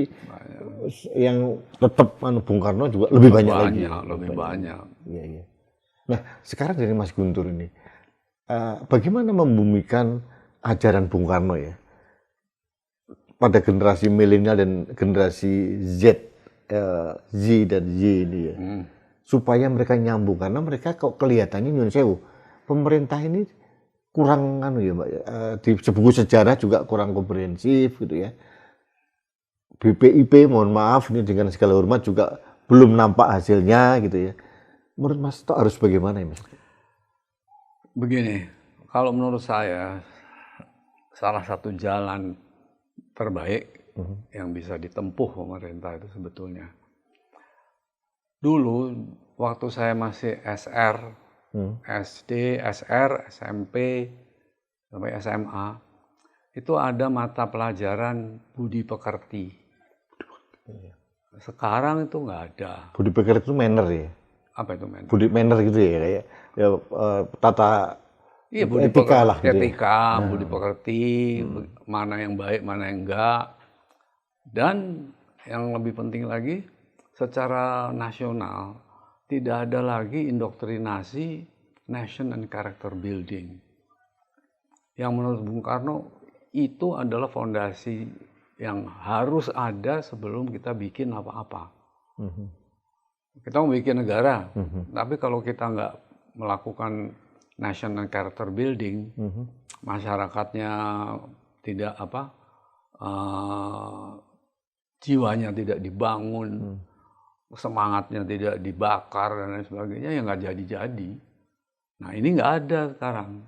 yang tetap Bung Karno juga lebih banyak lagi. Lebih banyak. Iya. Nah, sekarang dari Mas Guntur ini, bagaimana membumikan ajaran Bung Karno ya pada generasi milenial dan generasi Z dan Y ini ya, supaya mereka nyambung, karena mereka kok kelihatannya nyun sewu, pemerintah ini kurang Mbak, di buku sejarah juga kurang komprehensif gitu ya. BPIP mohon maaf ini dengan segala hormat juga belum nampak hasilnya gitu ya. Menurut Mas Tok harus bagaimana ya Mas? Begini, kalau menurut saya salah satu jalan terbaik yang bisa ditempuh pemerintah itu sebetulnya. Dulu waktu saya masih SR, SD, SR, SMP, sampai SMA, itu ada mata pelajaran budi pekerti. Sekarang itu nggak ada. Budi pekerti itu manner ya? Apa itu manner? Budi manner gitu ya, kayak ya, tata budi etika lah. Gitu etika, budi pekerti, mana yang baik, mana yang enggak. Dan yang lebih penting lagi, secara nasional, tidak ada lagi indoktrinasi nation and character building. Yang menurut Bung Karno, itu adalah fondasi yang harus ada sebelum kita bikin apa-apa. Kita mau bikin negara, tapi kalau kita nggak melakukan national character building, masyarakatnya tidak jiwanya tidak dibangun, semangatnya tidak dibakar dan lain sebagainya, ya nggak jadi-jadi. Nah ini nggak ada sekarang.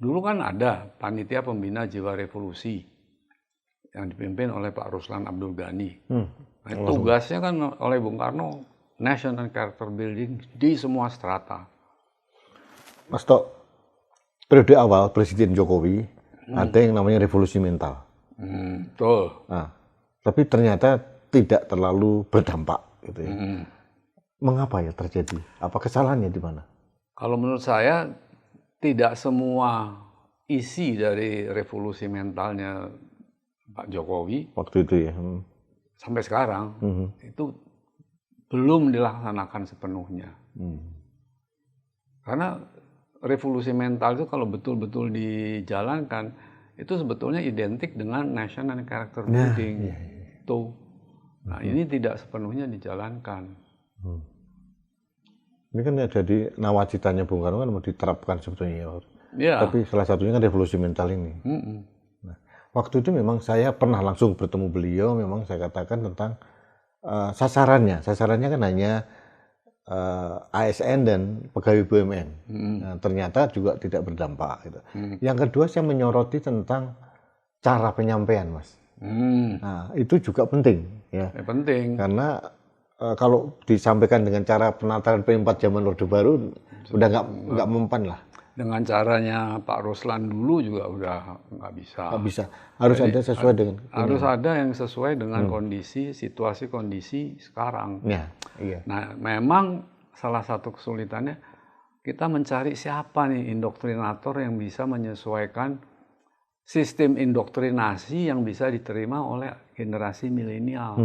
Dulu kan ada panitia pembina jiwa revolusi yang dipimpin oleh Pak Ruslan Abdul Ghani. Nah, tugasnya kan oleh Bung Karno national character building di semua strata. Mas Tok, periode awal Presiden Jokowi ada yang namanya revolusi mental. Betul. Nah, tapi ternyata tidak terlalu berdampak gitu ya. Mengapa ya terjadi? Apa kesalahannya di mana? Kalau menurut saya tidak semua isi dari revolusi mentalnya Pak Jokowi waktu itu ya sampai sekarang itu belum dilaksanakan sepenuhnya. Karena revolusi mental itu kalau betul-betul dijalankan itu sebetulnya identik dengan national character building. Tuh. Nah, ini tidak sepenuhnya dijalankan. Ini kan ya jadi nawacitanya Bung Karno kan mau diterapkan sebetulnya ya. Ya. Tapi salah satunya kan revolusi mental ini. Nah, waktu itu memang saya pernah langsung bertemu beliau, memang saya katakan tentang sasarannya. Sasarannya kan hanya ASN dan pegawai BUMN. Nah, ternyata juga tidak berdampak. Gitu. Yang kedua saya menyoroti tentang cara penyampaian, Mas. Nah, itu juga penting. Ya. Penting. Karena kalau disampaikan dengan cara penataran P4 zaman Orde Baru, udah nggak mempan lah. Dengan caranya Pak Ruslan dulu juga udah nggak bisa. Nggak bisa. Harus ada sesuai dengan. Harus ada yang sesuai dengan kondisi, situasi kondisi sekarang. Ya, iya. Nah, memang salah satu kesulitannya kita mencari siapa nih indoktrinator yang bisa menyesuaikan sistem indoktrinasi yang bisa diterima oleh generasi milenial.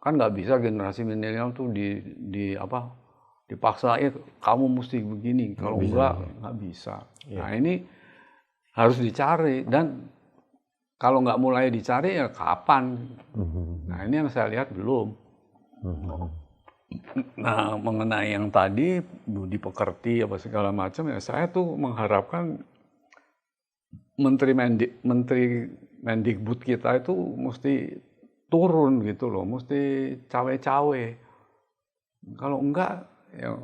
Kan nggak bisa generasi milenial tuh dipaksa, kamu mesti begini, kalau nggak bisa. Nah, ini harus dicari, dan kalau nggak mulai dicari ya kapan? Nah, ini yang saya lihat belum. Nah, mengenai yang tadi budi pekerti apa segala macam, ya saya tuh mengharapkan Menteri Mendikbud kita itu mesti turun gitu loh, mesti cawe-cawe. Kalau enggak, ya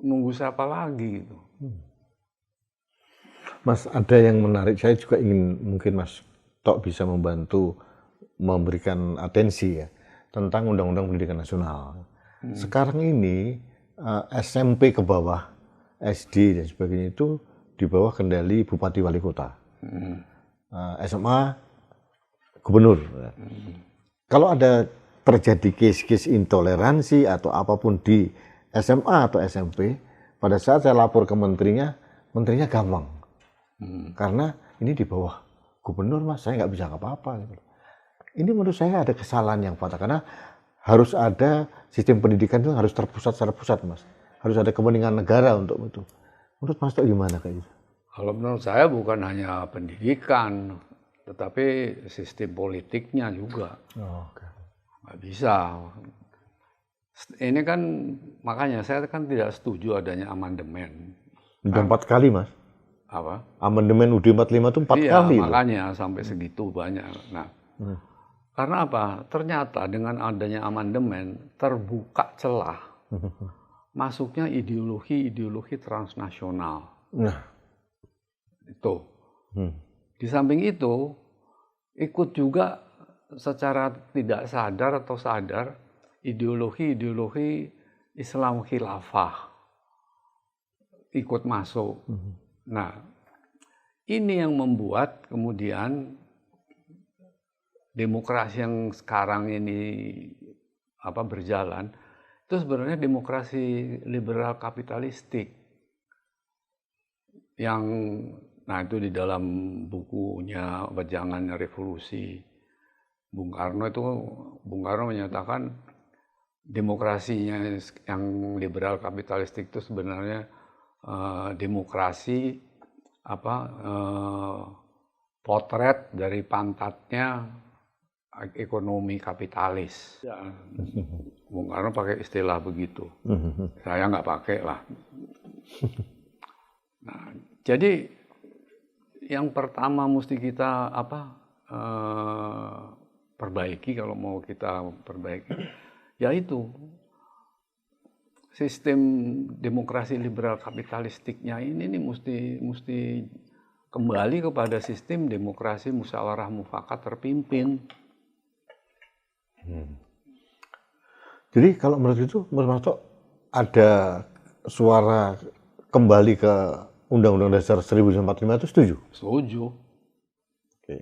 nunggu siapa lagi gitu. Mas, ada yang menarik, saya juga ingin mungkin Mas Tok bisa membantu memberikan atensi ya tentang Undang-Undang Pendidikan Nasional. Sekarang ini SMP ke bawah, SD dan sebagainya itu di bawah kendali Bupati Wali Kota. SMA Gubernur. Kalau ada terjadi case-case intoleransi atau apapun di SMA atau SMP, pada saat saya lapor ke menterinya gampang. Karena ini di bawah gubernur, Mas, saya nggak bisa apa-apa. Gitu. Ini menurut saya ada kesalahan yang fatal, karena harus ada sistem pendidikan itu harus terpusat secara pusat, Mas. Harus ada kepentingan negara untuk itu. Menurut Mas Tok gimana kayak gitu? Kalau menurut saya bukan hanya pendidikan, tetapi sistem politiknya juga. Nggak bisa. Ini kan makanya saya kan tidak setuju adanya amandemen. Udah 4 kali, Mas. Apa? Amandemen UUD 45 itu 4 kali. Makanya sampai segitu banyak. Nah, karena apa? Ternyata dengan adanya amandemen terbuka celah masuknya ideologi transnasional. Nah, itu. Di samping itu, ikut juga secara tidak sadar atau sadar ideologi Islam khilafah ikut masuk. Nah, ini yang membuat kemudian demokrasi yang sekarang ini berjalan itu sebenarnya demokrasi liberal kapitalistik yang itu di dalam bukunya Wejangan Revolusi Bung Karno menyatakan demokrasinya yang liberal kapitalistik itu sebenarnya demokrasi potret dari pantatnya ekonomi kapitalis. Bung Karno pakai istilah begitu. Saya nggak pakai lah. Nah, jadi yang pertama mesti kita perbaiki, kalau mau kita perbaiki, yaitu sistem demokrasi liberal kapitalistiknya ini mesti kembali kepada sistem demokrasi musyawarah mufakat terpimpin. Jadi kalau menurut itu, menurut Mas Tok, ada suara kembali ke Undang-Undang Dasar 1945 itu setuju? Setuju. Oke.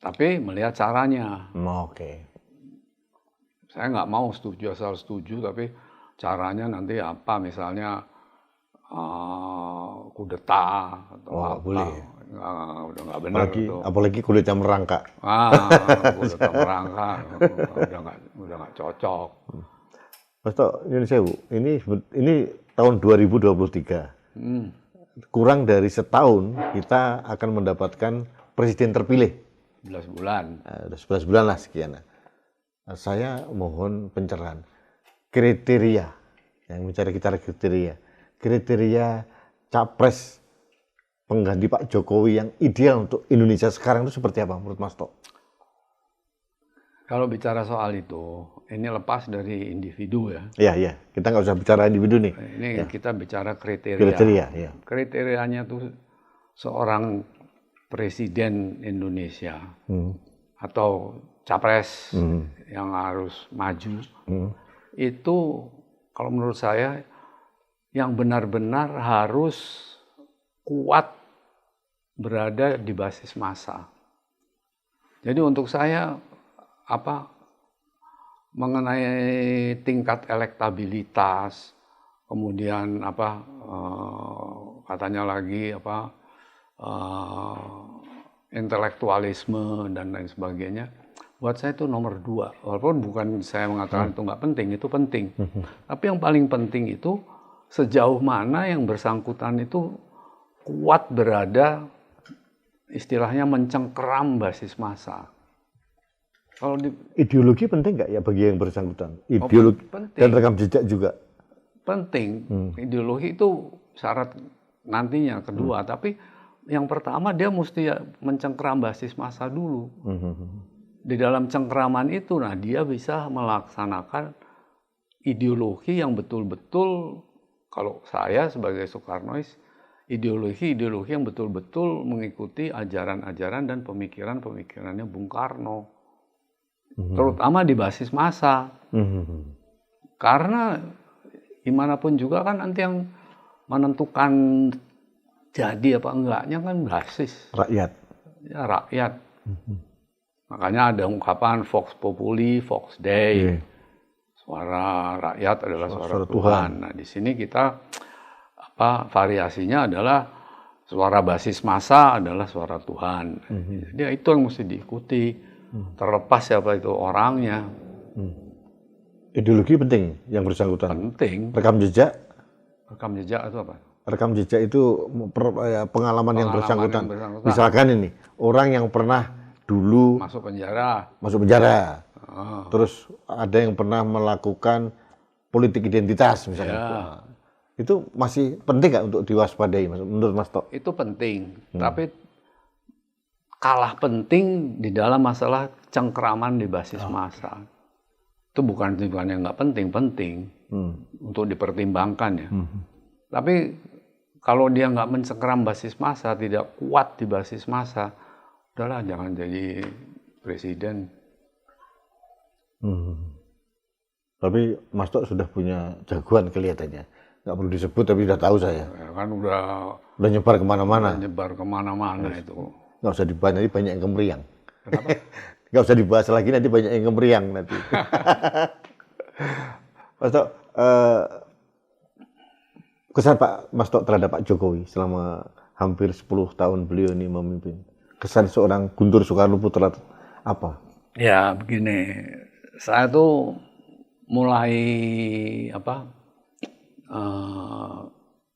Tapi melihat caranya. Oke. Saya nggak mau setuju asal setuju, tapi caranya nanti apa, misalnya kudeta atau apa. Boleh. Udah nggak benar itu. Apalagi kudeta merangkak. Kudeta merangkak udah nggak cocok. Mas Tok, ini tahun 2023. Kurang dari setahun kita akan mendapatkan presiden terpilih. 11 bulan. Udah 11 bulan lah sekian. saya mohon pencerahan. Kriteria, yang bicara kita kriteria capres pengganti Pak Jokowi yang ideal untuk Indonesia sekarang itu seperti apa menurut Mas Tok? Kalau bicara soal itu, ini lepas dari individu ya. Iya. Kita nggak usah bicara individu nih. Ini kita bicara kriteria. Kriteria, ya. Kriterianya tuh seorang presiden Indonesia atau capres yang harus maju itu, kalau menurut saya, yang benar-benar harus kuat berada di basis massa. Jadi untuk saya mengenai tingkat elektabilitas, kemudian katanya lagi intelektualisme dan lain sebagainya, buat saya itu nomor 2. Walaupun bukan saya mengatakan itu nggak penting, itu penting. Tapi yang paling penting itu sejauh mana yang bersangkutan itu kuat berada, istilahnya mencengkeram basis massa. Kalau ideologi penting nggak ya bagi yang bersangkutan? Ideologi dan rekam jejak juga penting. Ideologi itu syarat nantinya kedua, tapi yang pertama dia mesti mencengkeram basis massa dulu. Di dalam cengkeraman itu, nah dia bisa melaksanakan ideologi yang betul-betul, kalau saya sebagai Soekarnois, ideologi yang betul-betul mengikuti ajaran-ajaran dan pemikiran-pemikirannya Bung Karno. Terutama di basis massa. Karena gimana pun juga kan nanti yang menentukan jadi apa enggaknya kan basis. Rakyat. Ya, rakyat. Makanya ada ungkapan Vox Populi, Vox Dei. Suara rakyat adalah suara Tuhan. Nah, di sini kita variasinya adalah suara basis massa adalah suara Tuhan. Jadi itu yang mesti diikuti. Terlepas siapa itu orangnya. Ideologi penting yang bersangkutan. Penting. Rekam jejak. Rekam jejak itu apa? Rekam jejak itu pengalaman yang bersangkutan. Misalkan ini orang yang pernah dulu masuk penjara. Terus ada yang pernah melakukan politik identitas misalnya. Itu masih penting nggak untuk diwaspadai menurut Mas Tok? Itu penting. Tapi kalah penting di dalam masalah cengkeraman di basis massa. Itu bukan yang nggak penting untuk dipertimbangkan ya. Tapi kalau dia nggak mencengkeram basis massa, tidak kuat di basis massa, udahlah jangan jadi presiden. Tapi Mas Tok sudah punya jagoan kelihatannya. Nggak perlu disebut tapi sudah tahu saya. Ya, kan udah nyebar kemana-mana. Itu. Nggak usah dibahas, nanti banyak yang kemeriang. Kenapa? Nggak usah dibahas lagi, nanti banyak yang kemeriang nanti. Mas Tok, kesan Mas Tok terhadap Pak Jokowi selama hampir 10 tahun beliau ini memimpin. Kesan seorang Guntur Soekarno Putra apa? Ya begini, saya tuh mulai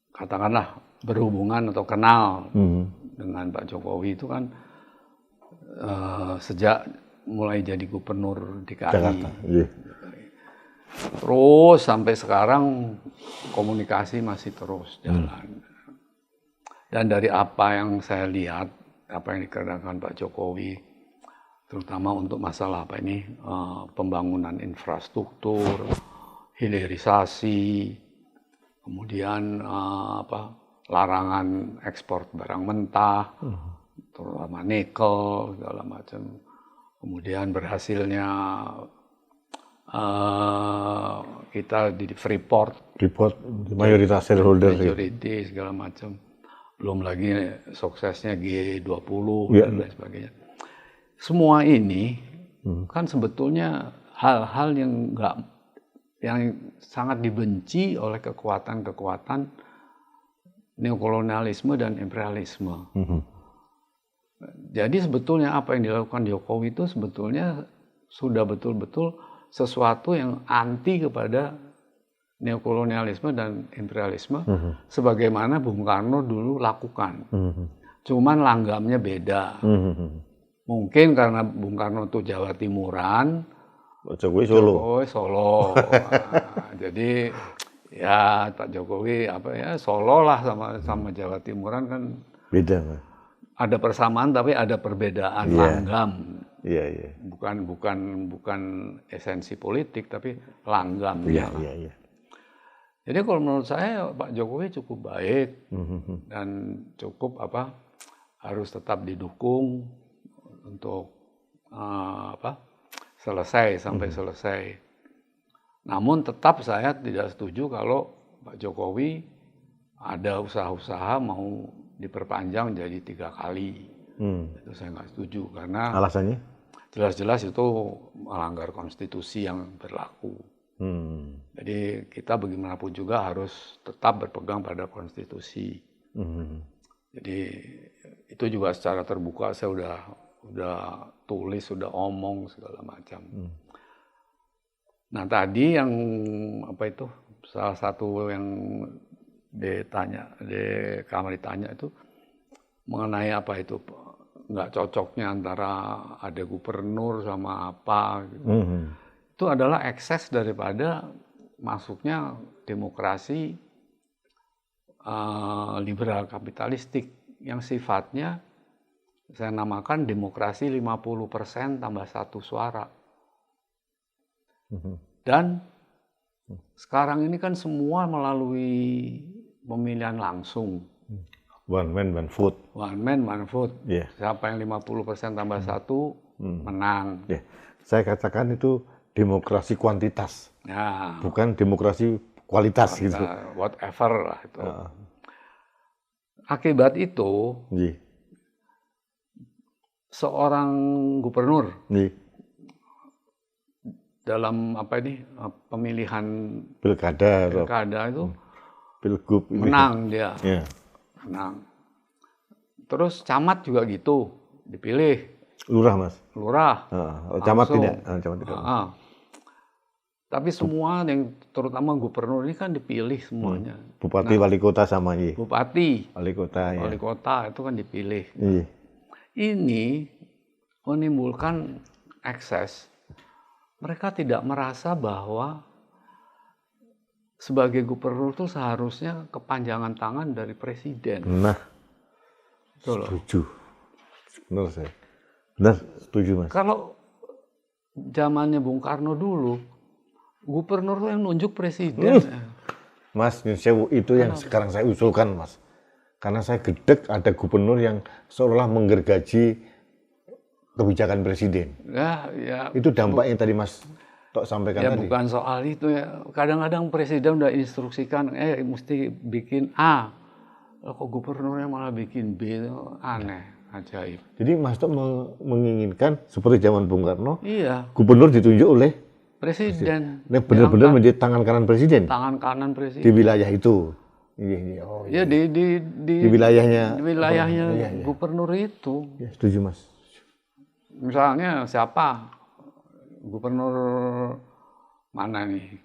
katakanlah berhubungan atau kenal dengan Pak Jokowi itu kan sejak mulai jadi gubernur DKI. Jakarta, iya. Terus sampai sekarang komunikasi masih terus jalan. Dan dari apa yang saya lihat, apa yang dikerjakan Pak Jokowi, terutama untuk masalah pembangunan infrastruktur, hilirisasi, kemudian larangan ekspor barang mentah, terutama nikel segala macam. Kemudian berhasilnya kita di Freeport mayoritas shareholder, majority segala macam. Belum lagi suksesnya G20 dan lain sebagainya. Semua ini kan sebetulnya hal-hal yang sangat dibenci oleh kekuatan-kekuatan neokolonialisme dan imperialisme. Jadi sebetulnya apa yang dilakukan Jokowi itu sebetulnya sudah betul-betul sesuatu yang anti kepada neokolonialisme dan imperialisme sebagaimana Bung Karno dulu lakukan. Cuman langgamnya beda. Mungkin karena Bung Karno itu Jawa Timuran, Pak Jokowi Solo. Jokowi Solo. Nah, jadi ya Pak Jokowi apa ya Solo lah sama Jawa Timuran kan Beda, Mas. ada persamaan tapi ada perbedaan Iya. langgam. Iya, iya. Bukan esensi politik tapi langgam. Iya, iya, iya. Jadi kalau menurut saya Pak Jokowi cukup baik Mhm. dan cukup harus tetap didukung untuk selesai sampai selesai. Namun tetap saya tidak setuju kalau Pak Jokowi ada usaha-usaha mau diperpanjang jadi 3 kali. Itu saya nggak setuju karena Alasannya? jelas-jelas itu melanggar konstitusi yang berlaku. Jadi kita bagaimanapun juga harus tetap berpegang pada konstitusi. Jadi itu juga secara terbuka saya udah tulis, udah omong segala macam. Nah tadi yang salah satu yang kamar ditanya itu mengenai nggak cocoknya antara ada gubernur sama apa gitu. Itu adalah ekses daripada masuknya demokrasi liberal kapitalistik yang sifatnya saya namakan demokrasi 50% tambah 1 suara. Dan sekarang ini kan semua melalui pemilihan langsung. One man, one vote. One man, one vote. Yeah. Siapa yang 50% tambah 1 menang. Yeah. Saya katakan itu demokrasi kuantitas, Nah, bukan demokrasi kualitas gitu. whatever lah itu. Akibat itu, Iya. seorang gubernur Iya. dalam pemilihan Pilkada atau pilkada itu pilgub ini. menang dia, Ya. menang. Terus camat juga gitu, dipilih Lurah, Mas. lurah. Camat Langsung. tidak. Camat tidak. Tapi semua yang terutama gubernur ini kan dipilih semuanya. Bupati, wali kota sama iya. Bupati, Wali kota ya. wali kota itu kan dipilih. Iya. Ini menimbulkan ekses. Mereka tidak merasa bahwa sebagai gubernur itu seharusnya kepanjangan tangan dari presiden. Nah, Betul loh. setuju. Benar saya. Benar, setuju, Mas. Kalau zamannya Bung Karno dulu, gubernur tuh yang nunjuk presiden. Mas, itu yang sekarang saya usulkan, Mas. Karena saya gedek ada gubernur yang seolah menggergaji kebijakan presiden. Ya, Itu dampaknya tadi Mas Tok sampaikan ya tadi. bukan soal itu ya. Kadang-kadang presiden udah instruksikan, mesti bikin A. Kok gubernurnya malah bikin B, itu aneh, ajaib. Jadi Mas Tok menginginkan seperti zaman Bung Karno, Iya, gubernur ditunjuk oleh presiden. ini benar-benar menjadi tangan kanan presiden Tangan kanan di presiden. wilayah itu. Iya. Oh, Ya di wilayahnya. di wilayahnya Iya. gubernur itu. Ya, setuju, Mas. Misalnya siapa? Gubernur mana nih?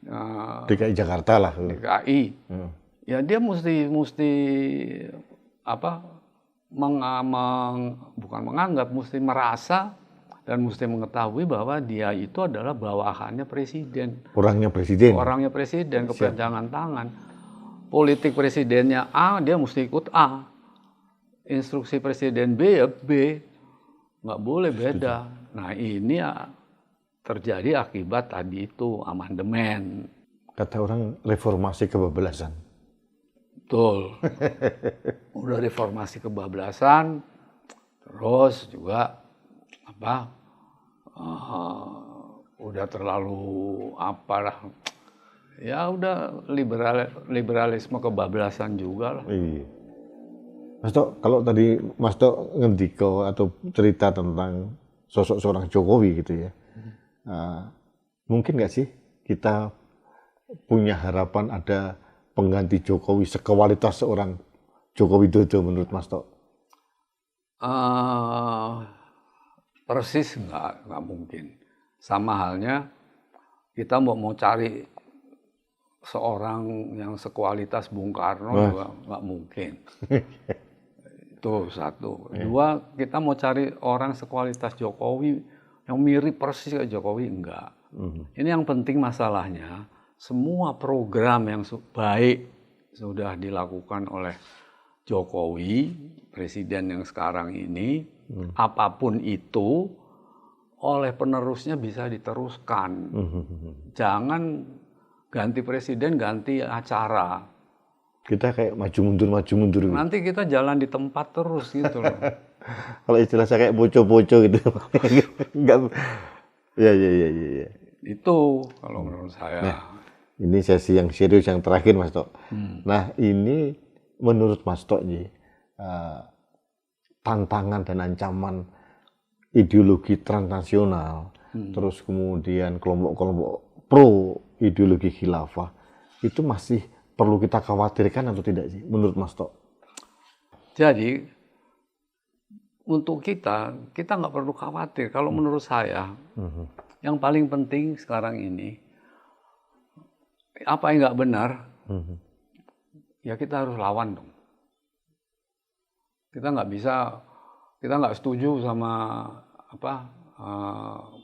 DKI Jakarta lah. DKI. Ya dia mesti bukan menganggap, mesti merasa dan mesti mengetahui bahwa dia itu adalah bawahannya presiden. Orangnya presiden. Orangnya presiden, kepanjangan tangan. Politik presidennya A, dia mesti ikut A. Instruksi presiden B ya B. Nggak boleh beda. Nah ini ya terjadi akibat tadi itu amandemen. Kata orang reformasi kebablasan. Betul. Udah reformasi kebablasan, terus juga udah terlalu ya udah liberalisme kebablasan juga lah. Iya. Mas Tok, kalau tadi Mas Tok ngendiko atau cerita tentang sosok seorang Jokowi gitu ya, mungkin nggak sih kita punya harapan ada pengganti Jokowi sekualitas seorang Joko Widodo menurut Mas Tok? Persis nggak mungkin. Sama halnya kita mau cari seorang yang sekualitas Bung Karno juga nggak mungkin. Itu satu. Dua, kita mau cari orang sekualitas Jokowi yang mirip persis kayak Jokowi enggak. Ini yang penting masalahnya, semua program yang baik sudah dilakukan oleh Jokowi, presiden yang sekarang ini, apapun itu, oleh penerusnya bisa diteruskan. Jangan ganti presiden, ganti acara. Kita kayak maju mundur. Nanti kita jalan di tempat terus gitu loh. Kalau istilah saya kayak poco-poco gitu. Enggak. Ya. Itu kalau menurut saya. Nah, ini sesi yang serius yang terakhir Mas Tok. Nah, ini menurut Mas Tok tantangan dan ancaman ideologi transnasional, terus kemudian kelompok-kelompok pro ideologi khilafah, itu masih perlu kita khawatirkan atau tidak sih menurut Mas Tok? Jadi untuk kita nggak perlu khawatir. Kalau menurut saya, yang paling penting sekarang ini, apa yang nggak benar, ya kita harus lawan dong. Kita nggak setuju sama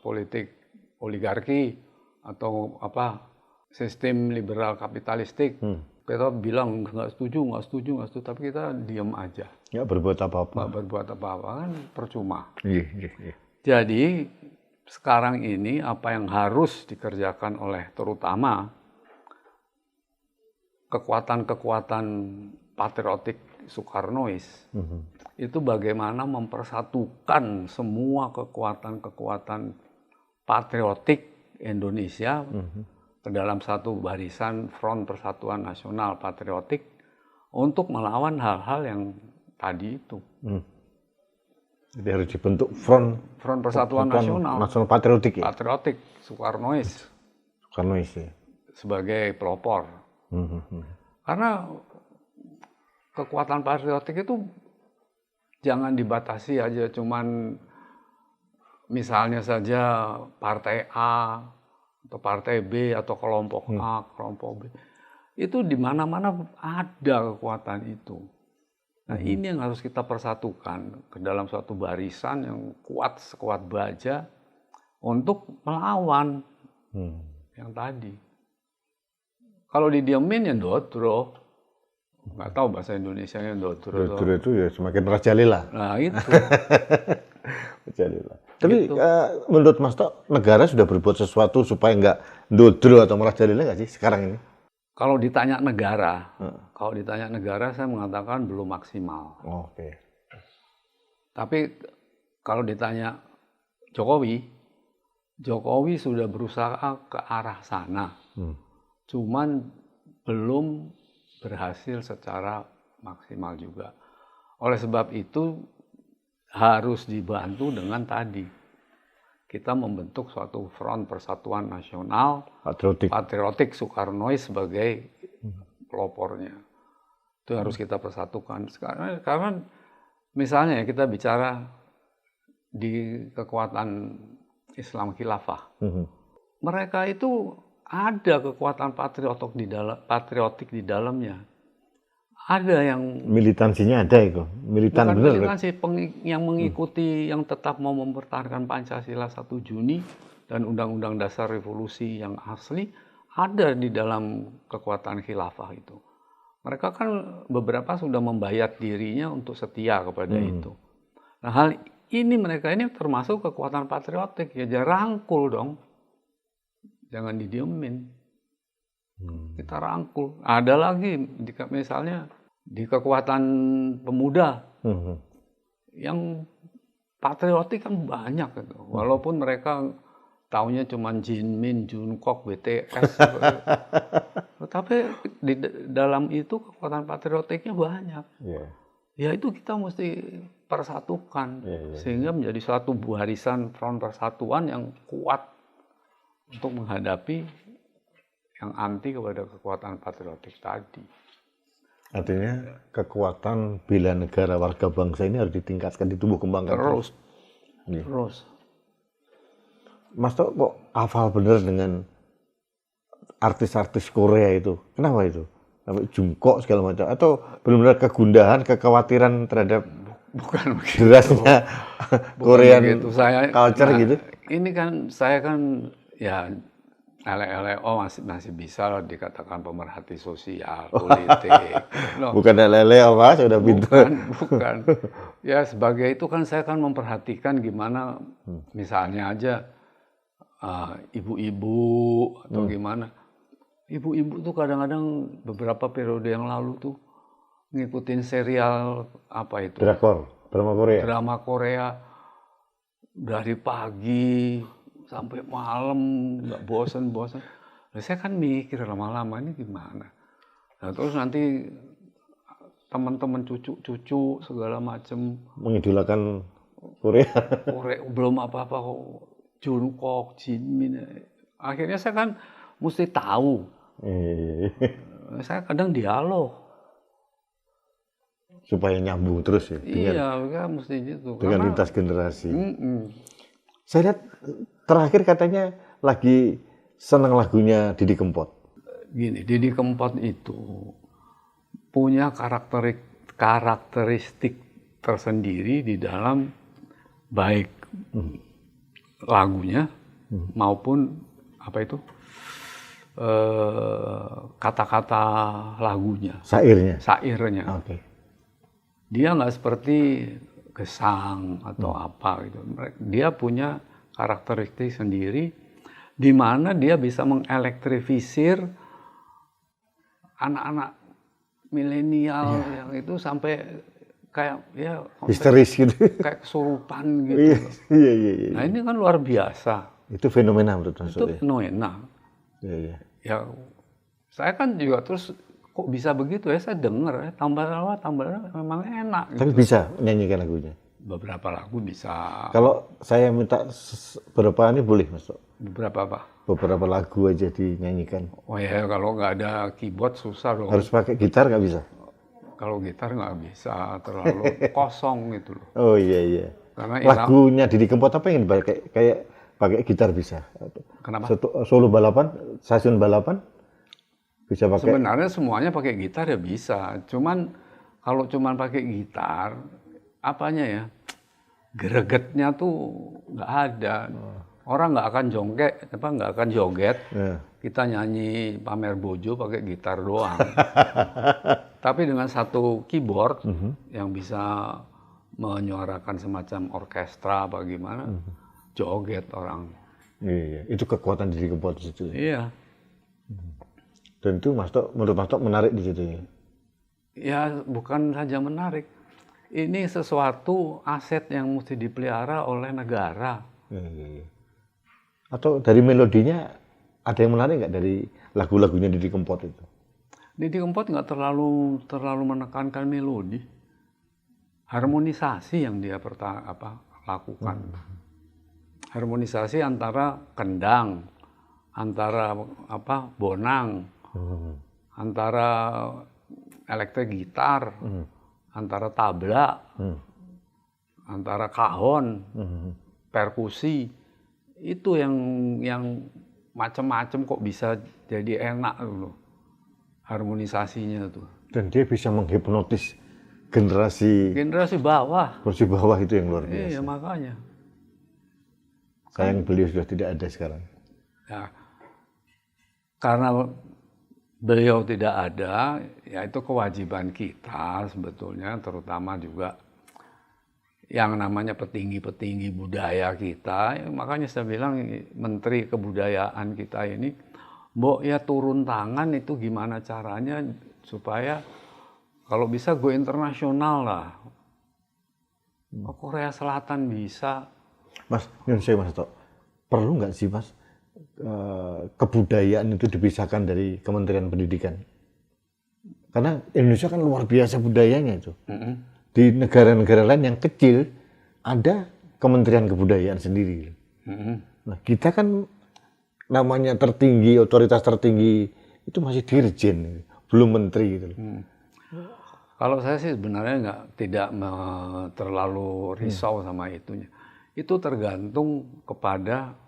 politik oligarki atau sistem liberal kapitalistik. Kita bilang nggak setuju, tapi kita diam aja. Nggak berbuat apa-apa. Nggak berbuat apa-apa kan percuma. Iya. Jadi sekarang ini apa yang harus dikerjakan oleh terutama kekuatan-kekuatan patriotik Soekarnois, itu bagaimana mempersatukan semua kekuatan-kekuatan patriotik Indonesia ke dalam satu barisan Front Persatuan Nasional Patriotik untuk melawan hal-hal yang tadi itu. Jadi harus dibentuk Front Persatuan Nasional Patriotik ya? Patriotik Soekarnois Ya. sebagai pelopor. Karena kekuatan patriotik itu jangan dibatasi aja cuman misalnya saja partai A atau partai B atau kelompok A, kelompok B. Itu di mana-mana ada kekuatan itu. Nah, ini yang harus kita persatukan ke dalam suatu barisan yang kuat sekuat baja untuk melawan yang tadi. Kalau didiamin ya ndotro. Nggak tahu bahasa Indonesianya ndotro. Ndotro itu ya semakin merajalela. Nah, itu. Merajalela. Tapi menurut Mas Tok, negara sudah berbuat sesuatu supaya nggak ndotro atau merajalela nggak sih sekarang ini? Kalau ditanya negara, saya mengatakan belum maksimal. Oke. Tapi kalau ditanya Jokowi sudah berusaha ke arah sana. Cuman belum berhasil secara maksimal juga. Oleh sebab itu harus dibantu dengan tadi. Kita membentuk suatu Front Persatuan Nasional Patriotik Soekarnois sebagai pelopornya. Itu harus kita persatukan. Karena misalnya kita bicara di kekuatan Islam Khilafah. Mereka itu ada kekuatan patriotik di dalamnya. Ada yang militansinya ada itu, militan benar. Militansi yang mengikuti, yang tetap mau mempertahankan Pancasila 1 Juni dan Undang-Undang Dasar Revolusi yang asli ada di dalam kekuatan khilafah itu. Mereka kan beberapa sudah membayar dirinya untuk setia kepada itu. Nah, hal ini mereka ini termasuk kekuatan patriotik, ya jangan rangkul dong. Jangan didiemin. Kita rangkul. Ada lagi misalnya di kekuatan pemuda yang patriotik kan banyak gitu. Walaupun mereka taunya cuma Jinmin, Jungkook, BTS. Tapi di dalam itu kekuatan patriotiknya banyak. Ya itu kita mesti persatukan sehingga menjadi suatu barisan front persatuan yang kuat untuk menghadapi yang anti kepada kekuatan patriotik tadi. Artinya kekuatan bela negara warga bangsa ini harus ditingkatkan, ditumbuh kembangkan terus. Mas Tok kok hafal bener dengan artis-artis Korea itu? Kenapa itu? Sampai Jungkook segala macam? Atau benar-benar kegundahan, kekhawatiran terhadap derasnya Korean culture gitu? Ini kan saya kan ya elek-elek, oh masih bisa lah dikatakan pemerhati sosial, politik. Loh, Bukan lele apa, sudah pintar. bukan. Ya sebagai itu kan saya kan memperhatikan gimana, misalnya aja ibu-ibu atau gimana. Ibu-ibu tuh kadang-kadang beberapa periode yang lalu tuh ngikutin serial apa itu? Drakor, drama Korea. Drama Korea dari pagi sampai malam, nggak bosan-bosan. Nah, saya kan mikir lama-lama ini gimana. Nah, terus nanti teman-teman cucu-cucu segala macam Mengidolakan Korea. Korea belum apa-apa kok, Jungkook, Jimin. Akhirnya saya kan mesti tahu. Saya kadang dialog. Supaya nyambung terus ya. Iya, kan mesti gitu. Dengan lintas generasi. Mm-mm. Saya lihat terakhir katanya lagi senang lagunya Didi Kempot. Gini, Didi Kempot itu punya karakteristik tersendiri di dalam baik lagunya maupun apa itu kata-kata lagunya, sairnya. Oke. Dia nggak seperti Gesang atau apa gitu. Dia punya karakteristik sendiri di mana dia bisa mengelektrifisir anak-anak milenial yang itu sampai kayak ya Histeris gitu. kayak kesurupan gitu. Iya. Nah ini kan luar biasa. Itu fenomena menurut Mas. Itu fenomena. Iya. Ya saya kan juga terus kok bisa begitu ya, saya dengar ya, tambah lama memang enak. Tapi gitu. bisa nyanyikan lagunya. Beberapa lagu bisa. Kalau saya minta beberapa ini boleh Mas. Beberapa apa? Beberapa lagu aja dinyanyikan. Oh ya kalau nggak ada keyboard susah dong. Harus pakai gitar nggak bisa? Kalau gitar nggak bisa, terlalu kosong gitu loh. Oh iya. Karena Lagunya Didi Kempot apa yang pakai kayak pakai gitar bisa? Kenapa? Solo balapan, stasiun balapan bisa pakai. Sebenarnya semuanya pakai gitar ya bisa. Cuman kalau cuman pakai gitar, apanya ya? Gregetnya tuh nggak ada. Orang nggak akan nggak akan joget. Kita nyanyi pamer bojo pakai gitar doang. Tapi dengan satu keyboard yang bisa menyuarakan semacam orkestra bagaimana, joget orang. Iya, itu kekuatan Didi Kempot di situ. Iya. Dan itu menurut Mas Tok menarik di situ ya. Ya bukan saja menarik. Ini sesuatu aset yang mesti dipelihara oleh negara. Iya. Atau dari melodinya ada yang menarik nggak dari lagu-lagunya Didi Kempot itu? Didi Kempot nggak terlalu menekankan melodi, harmonisasi yang dia lakukan. Harmonisasi antara kendang, antara bonang, antara elektrik gitar, antara tabla, antara kahon, perkusi, itu yang macam-macam kok bisa jadi enak loh harmonisasinya tuh. Dan dia bisa menghipnotis generasi bawah. Generasi bawah itu yang luar biasa. Iya makanya. Sayang beliau sudah tidak ada sekarang. Ya, karena beliau tidak ada, ya itu kewajiban kita sebetulnya, terutama juga yang namanya petinggi-petinggi budaya kita. Ya, makanya saya bilang Menteri Kebudayaan kita ini, Mbok ya turun tangan itu gimana caranya supaya kalau bisa go internasional lah. Korea Selatan bisa. Mas, Mas Tok, perlu nggak sih Mas kebudayaan itu dipisahkan dari Kementerian Pendidikan? Karena Indonesia kan luar biasa budayanya itu. Di negara-negara lain yang kecil ada Kementerian Kebudayaan sendiri. Nah kita kan namanya tertinggi, otoritas tertinggi itu masih dirjen, belum menteri gitu. Kalau saya sih sebenarnya tidak terlalu risau sama itunya. Itu tergantung kepada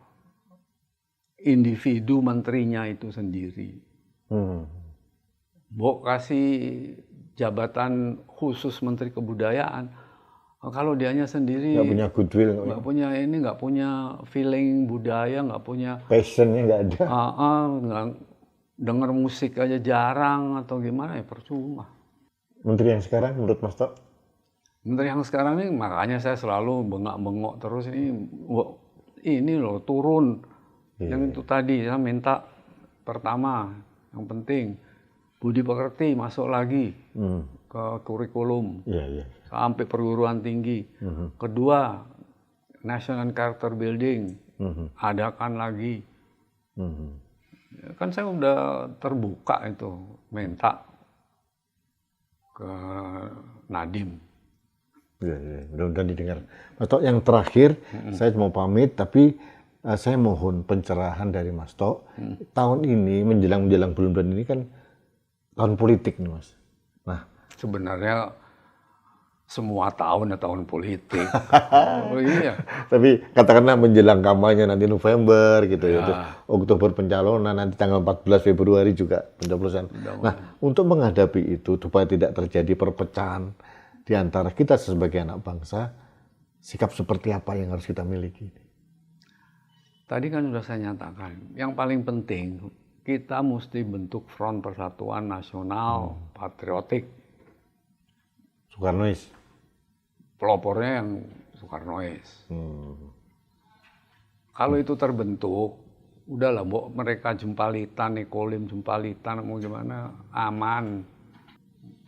individu menterinya itu sendiri. Mbok kasih jabatan khusus Menteri Kebudayaan, Kalau dianya sendiri Nggak punya goodwill, nggak punya feeling budaya, nggak punya passionnya nggak ada. nggak denger musik aja jarang atau gimana ya percuma. Menteri yang sekarang menurut Mas Tok? Menteri yang sekarang ini makanya saya selalu bengak-bengok terus ini loh turun. Yang itu tadi saya minta pertama yang penting budi pekerti masuk lagi ke kurikulum sampai perguruan tinggi. Kedua national character building adakan lagi. Kan saya udah terbuka itu minta ke Nadiem. Ya, mudah-mudahan didengar. Mas Tok, yang terakhir, saya mau pamit, tapi saya mohon pencerahan dari Mas Tok. Tahun ini, menjelang bulan-bulan ini kan tahun politik nih, Mas. Nah, sebenarnya semua tahun ya tahun politik. Oh iya. Tapi katakanlah menjelang kampanye nanti November gitu ya. Terus Oktober pencalonan, nanti tanggal 14 Februari juga pencoblosan. Nah, untuk menghadapi itu supaya tidak terjadi perpecahan di antara kita sebagai anak bangsa, sikap seperti apa yang harus kita miliki? Tadi kan sudah saya nyatakan, yang paling penting kita mesti bentuk Front Persatuan Nasional Patriotik. Soekarnois. Pelopornya yang Soekarnois. Kalau itu terbentuk, udahlah mereka jempalitan, Ekolim jempalitan, mau gimana, aman.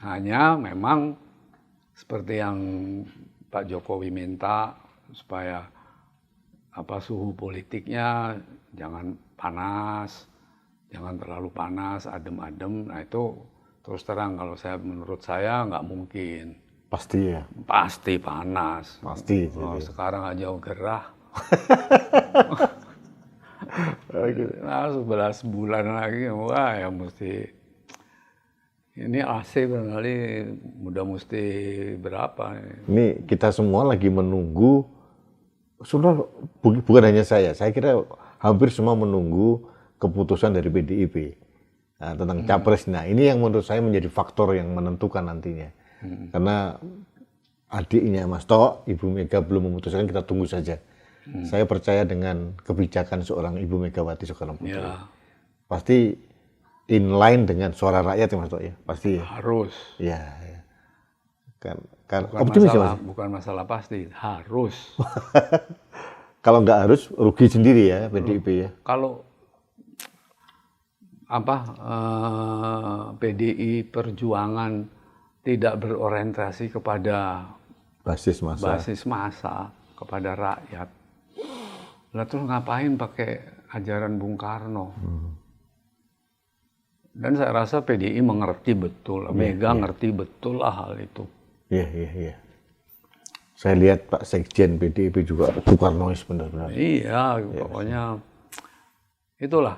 Hanya memang seperti yang Pak Jokowi minta, supaya suhu politiknya jangan panas, jangan terlalu panas, adem-adem. Nah itu terus terang menurut saya nggak mungkin. Pasti ya? Pasti panas. Pasti. Sekarang aja gerah. Nah, 11 bulan lagi, wah ya mesti. Ini AC barangkali udah mesti berapa. Ini kita semua lagi menunggu, sebenarnya bukan hanya saya kira hampir semua menunggu keputusan dari PDIP tentang Capres. Nah ini yang menurut saya menjadi faktor yang menentukan nantinya. Karena adiknya Mas Tok, Ibu Mega belum memutuskan, kita tunggu saja. Saya percaya dengan kebijakan seorang Ibu Megawati Soekarno Putri. Pasti inline dengan suara rakyat ya Mas Tok ya? Pasti ya? Harus. Ya. Kan optimis ya Mas? Bukan masalah pasti, harus. Kalau nggak harus, rugi sendiri ya PDIP ya? Kalau PDI Perjuangan tidak berorientasi kepada basis massa, kepada rakyat. Lah terus ngapain pakai ajaran Bung Karno? Dan saya rasa PDI mengerti betul, Mega ngerti betul lah hal itu. Iya. Saya lihat Pak Sekjen PDIP juga Soekarnois benar-benar. Iya, pokoknya itulah.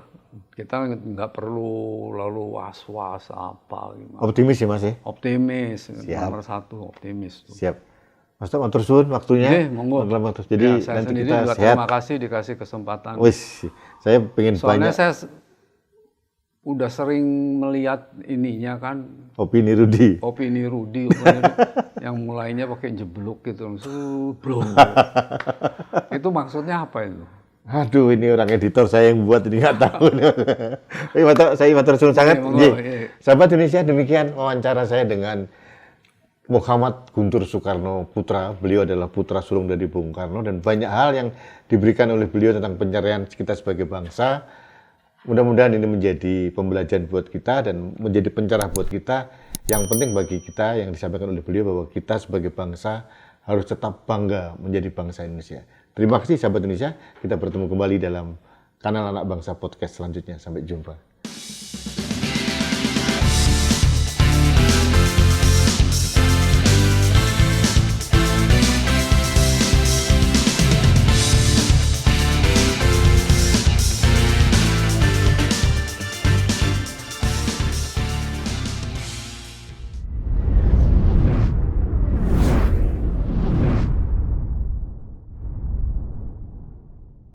Kita nggak perlu lalu was-was apa gimana. Optimis ya Mas ya? Optimis, Siap. nomor 1 optimis. Siap. Mas Tok, matur suwun waktunya. Monggo. Jadi saya nanti sendiri kita juga sehat. terima kasih dikasih kesempatan. Wis, saya pengen Soalnya banyak saya udah sering melihat ininya kan. opini Rudi. Opini Rudi yang mulainya pakai jeblok gitu. Itu maksudnya apa itu? Aduh, ini orang editor saya yang buat, ini nggak tahu. Saya matur suwun sangat. Sahabat Indonesia, demikian wawancara saya dengan Muhammad Guntur Soekarno Putra. Beliau adalah putra sulung dari Bung Karno, dan banyak hal yang diberikan oleh beliau tentang pencarian kita sebagai bangsa. Mudah-mudahan ini menjadi pembelajaran buat kita dan menjadi pencerah buat kita. Yang penting bagi kita yang disampaikan oleh beliau bahwa kita sebagai bangsa harus tetap bangga menjadi bangsa Indonesia. Terima kasih sahabat Indonesia, kita bertemu kembali dalam kanal Anak Bangsa Podcast selanjutnya. Sampai jumpa.